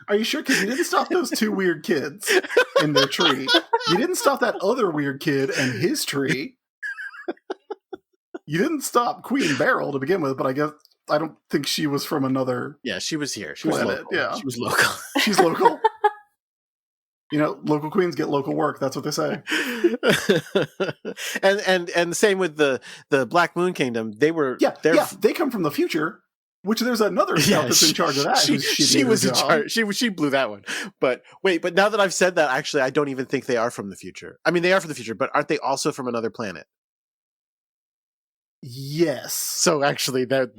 Are you sure? Because you didn't stop those two weird kids in their tree. You didn't stop that other weird kid and his tree. You didn't stop Queen Beryl to begin with, but I don't think she was from another. Yeah, she was here. She was local. Yeah. She was local. She's local. Local queens get local work. That's what they say. and the same with the Black Moon Kingdom. They come from the future. Which there's another scout that's in charge of that. She, who's shitty she at her was in job. charge. She blew that one. But wait, but now that I've said that, actually, I don't even think they are from the future. I mean, they are from the future, but aren't they also from another planet? Yes. So actually, they blew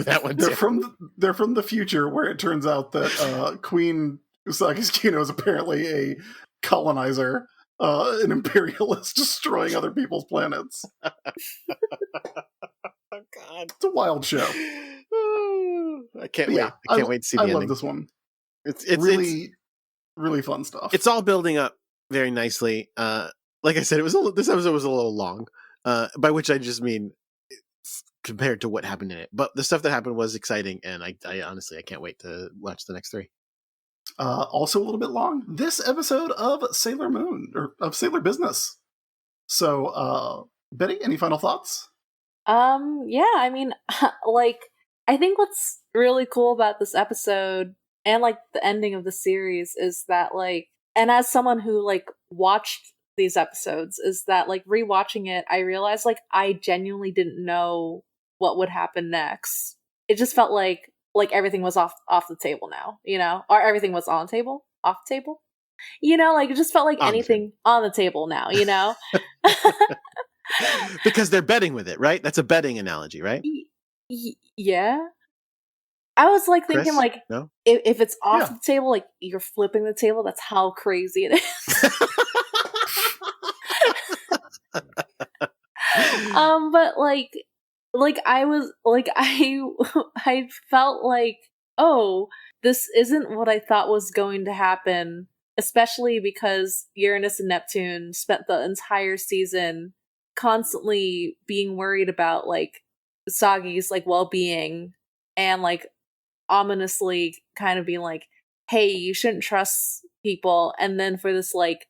that one They're too. they're from the future, where it turns out that Queen Usagi's Kino is apparently a colonizer, an imperialist, destroying other people's planets. Oh God, It's a wild show. I can't But wait. I can't wait to see the I ending. love this one. It's Really, really fun stuff. it's all building up very nicely. Like I said, this episode was a little long. By which I just mean compared to what happened in it. But the stuff that happened was exciting, and I honestly I can't wait to watch the next 3. Also a little bit long. This episode of Sailor Moon, or of Sailor Business. So, Betty, any final thoughts? Yeah, I mean, like, I think what's really cool about this episode and like the ending of the series is that, like, and as someone who like watched these episodes, is that like rewatching it, I realized like I genuinely didn't know what would happen next. It just felt like everything was off the table now, you know, or everything was on the table, off the table, you know, like it just felt like On the anything on the table now, you know. Because they're betting with it, right? That's a betting analogy, right? Yeah. I was like thinking, Chris? like, No? if it's off Yeah. the table, like you're flipping the table. That's how crazy it is. But like I was like I felt like, oh, this isn't what I thought was going to happen. Especially because Uranus and Neptune spent the entire season constantly being worried about like Sagi's like well-being, and like ominously kind of being like, hey, you shouldn't trust people. And then for this like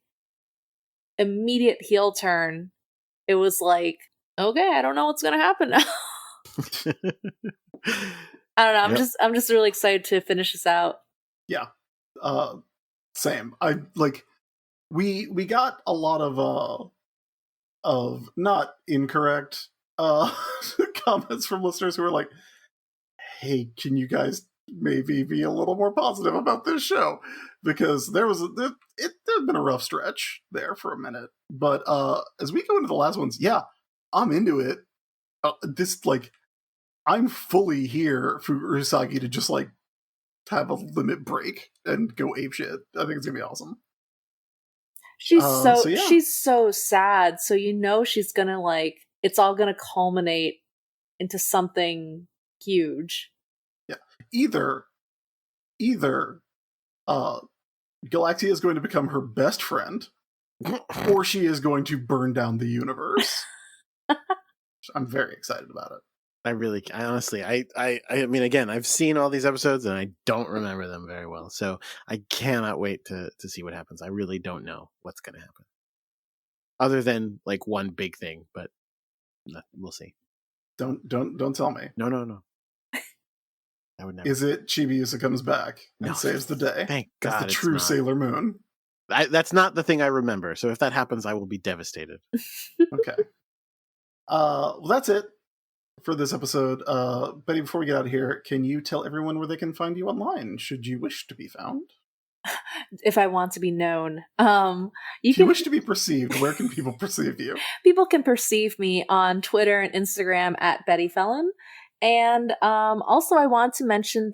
immediate heel turn, it was like, okay, I don't know what's gonna happen now. I don't know. Yep. I'm just really excited to finish this out. Same. I like we got a lot of not incorrect comments from listeners who were like, hey, can you guys maybe be a little more positive about this show? Because there's been a rough stretch there for a minute. But as we go into the last ones, yeah, I'm into it. This, like, I'm fully here for Usagi to just like have a limit break and go apeshit. I think it's gonna be awesome. She's so yeah. she's so sad. So you know she's gonna like, it's all gonna culminate into something huge. Either Galaxia is going to become her best friend, or she is going to burn down the universe. I'm very excited about it. I honestly, I mean, again, I've seen all these episodes and I don't remember them very well. So I cannot wait to see what happens. I really don't know what's going to happen. Other than like one big thing, but we'll see. Don't tell me. No. I would never. Is it Chibiusa comes back and No. saves the day? Thank That's God the it's true not. Sailor Moon. That's not the thing I remember. So if that happens, I will be devastated. Okay. Well, that's it for this episode. Betty, before we get out of here, can you tell everyone where they can find you online, should you wish to be found? If I want to be known, If you wish to be perceived, where can people perceive you? people can perceive me on Twitter and Instagram at Betty Felon. And also I want to mention that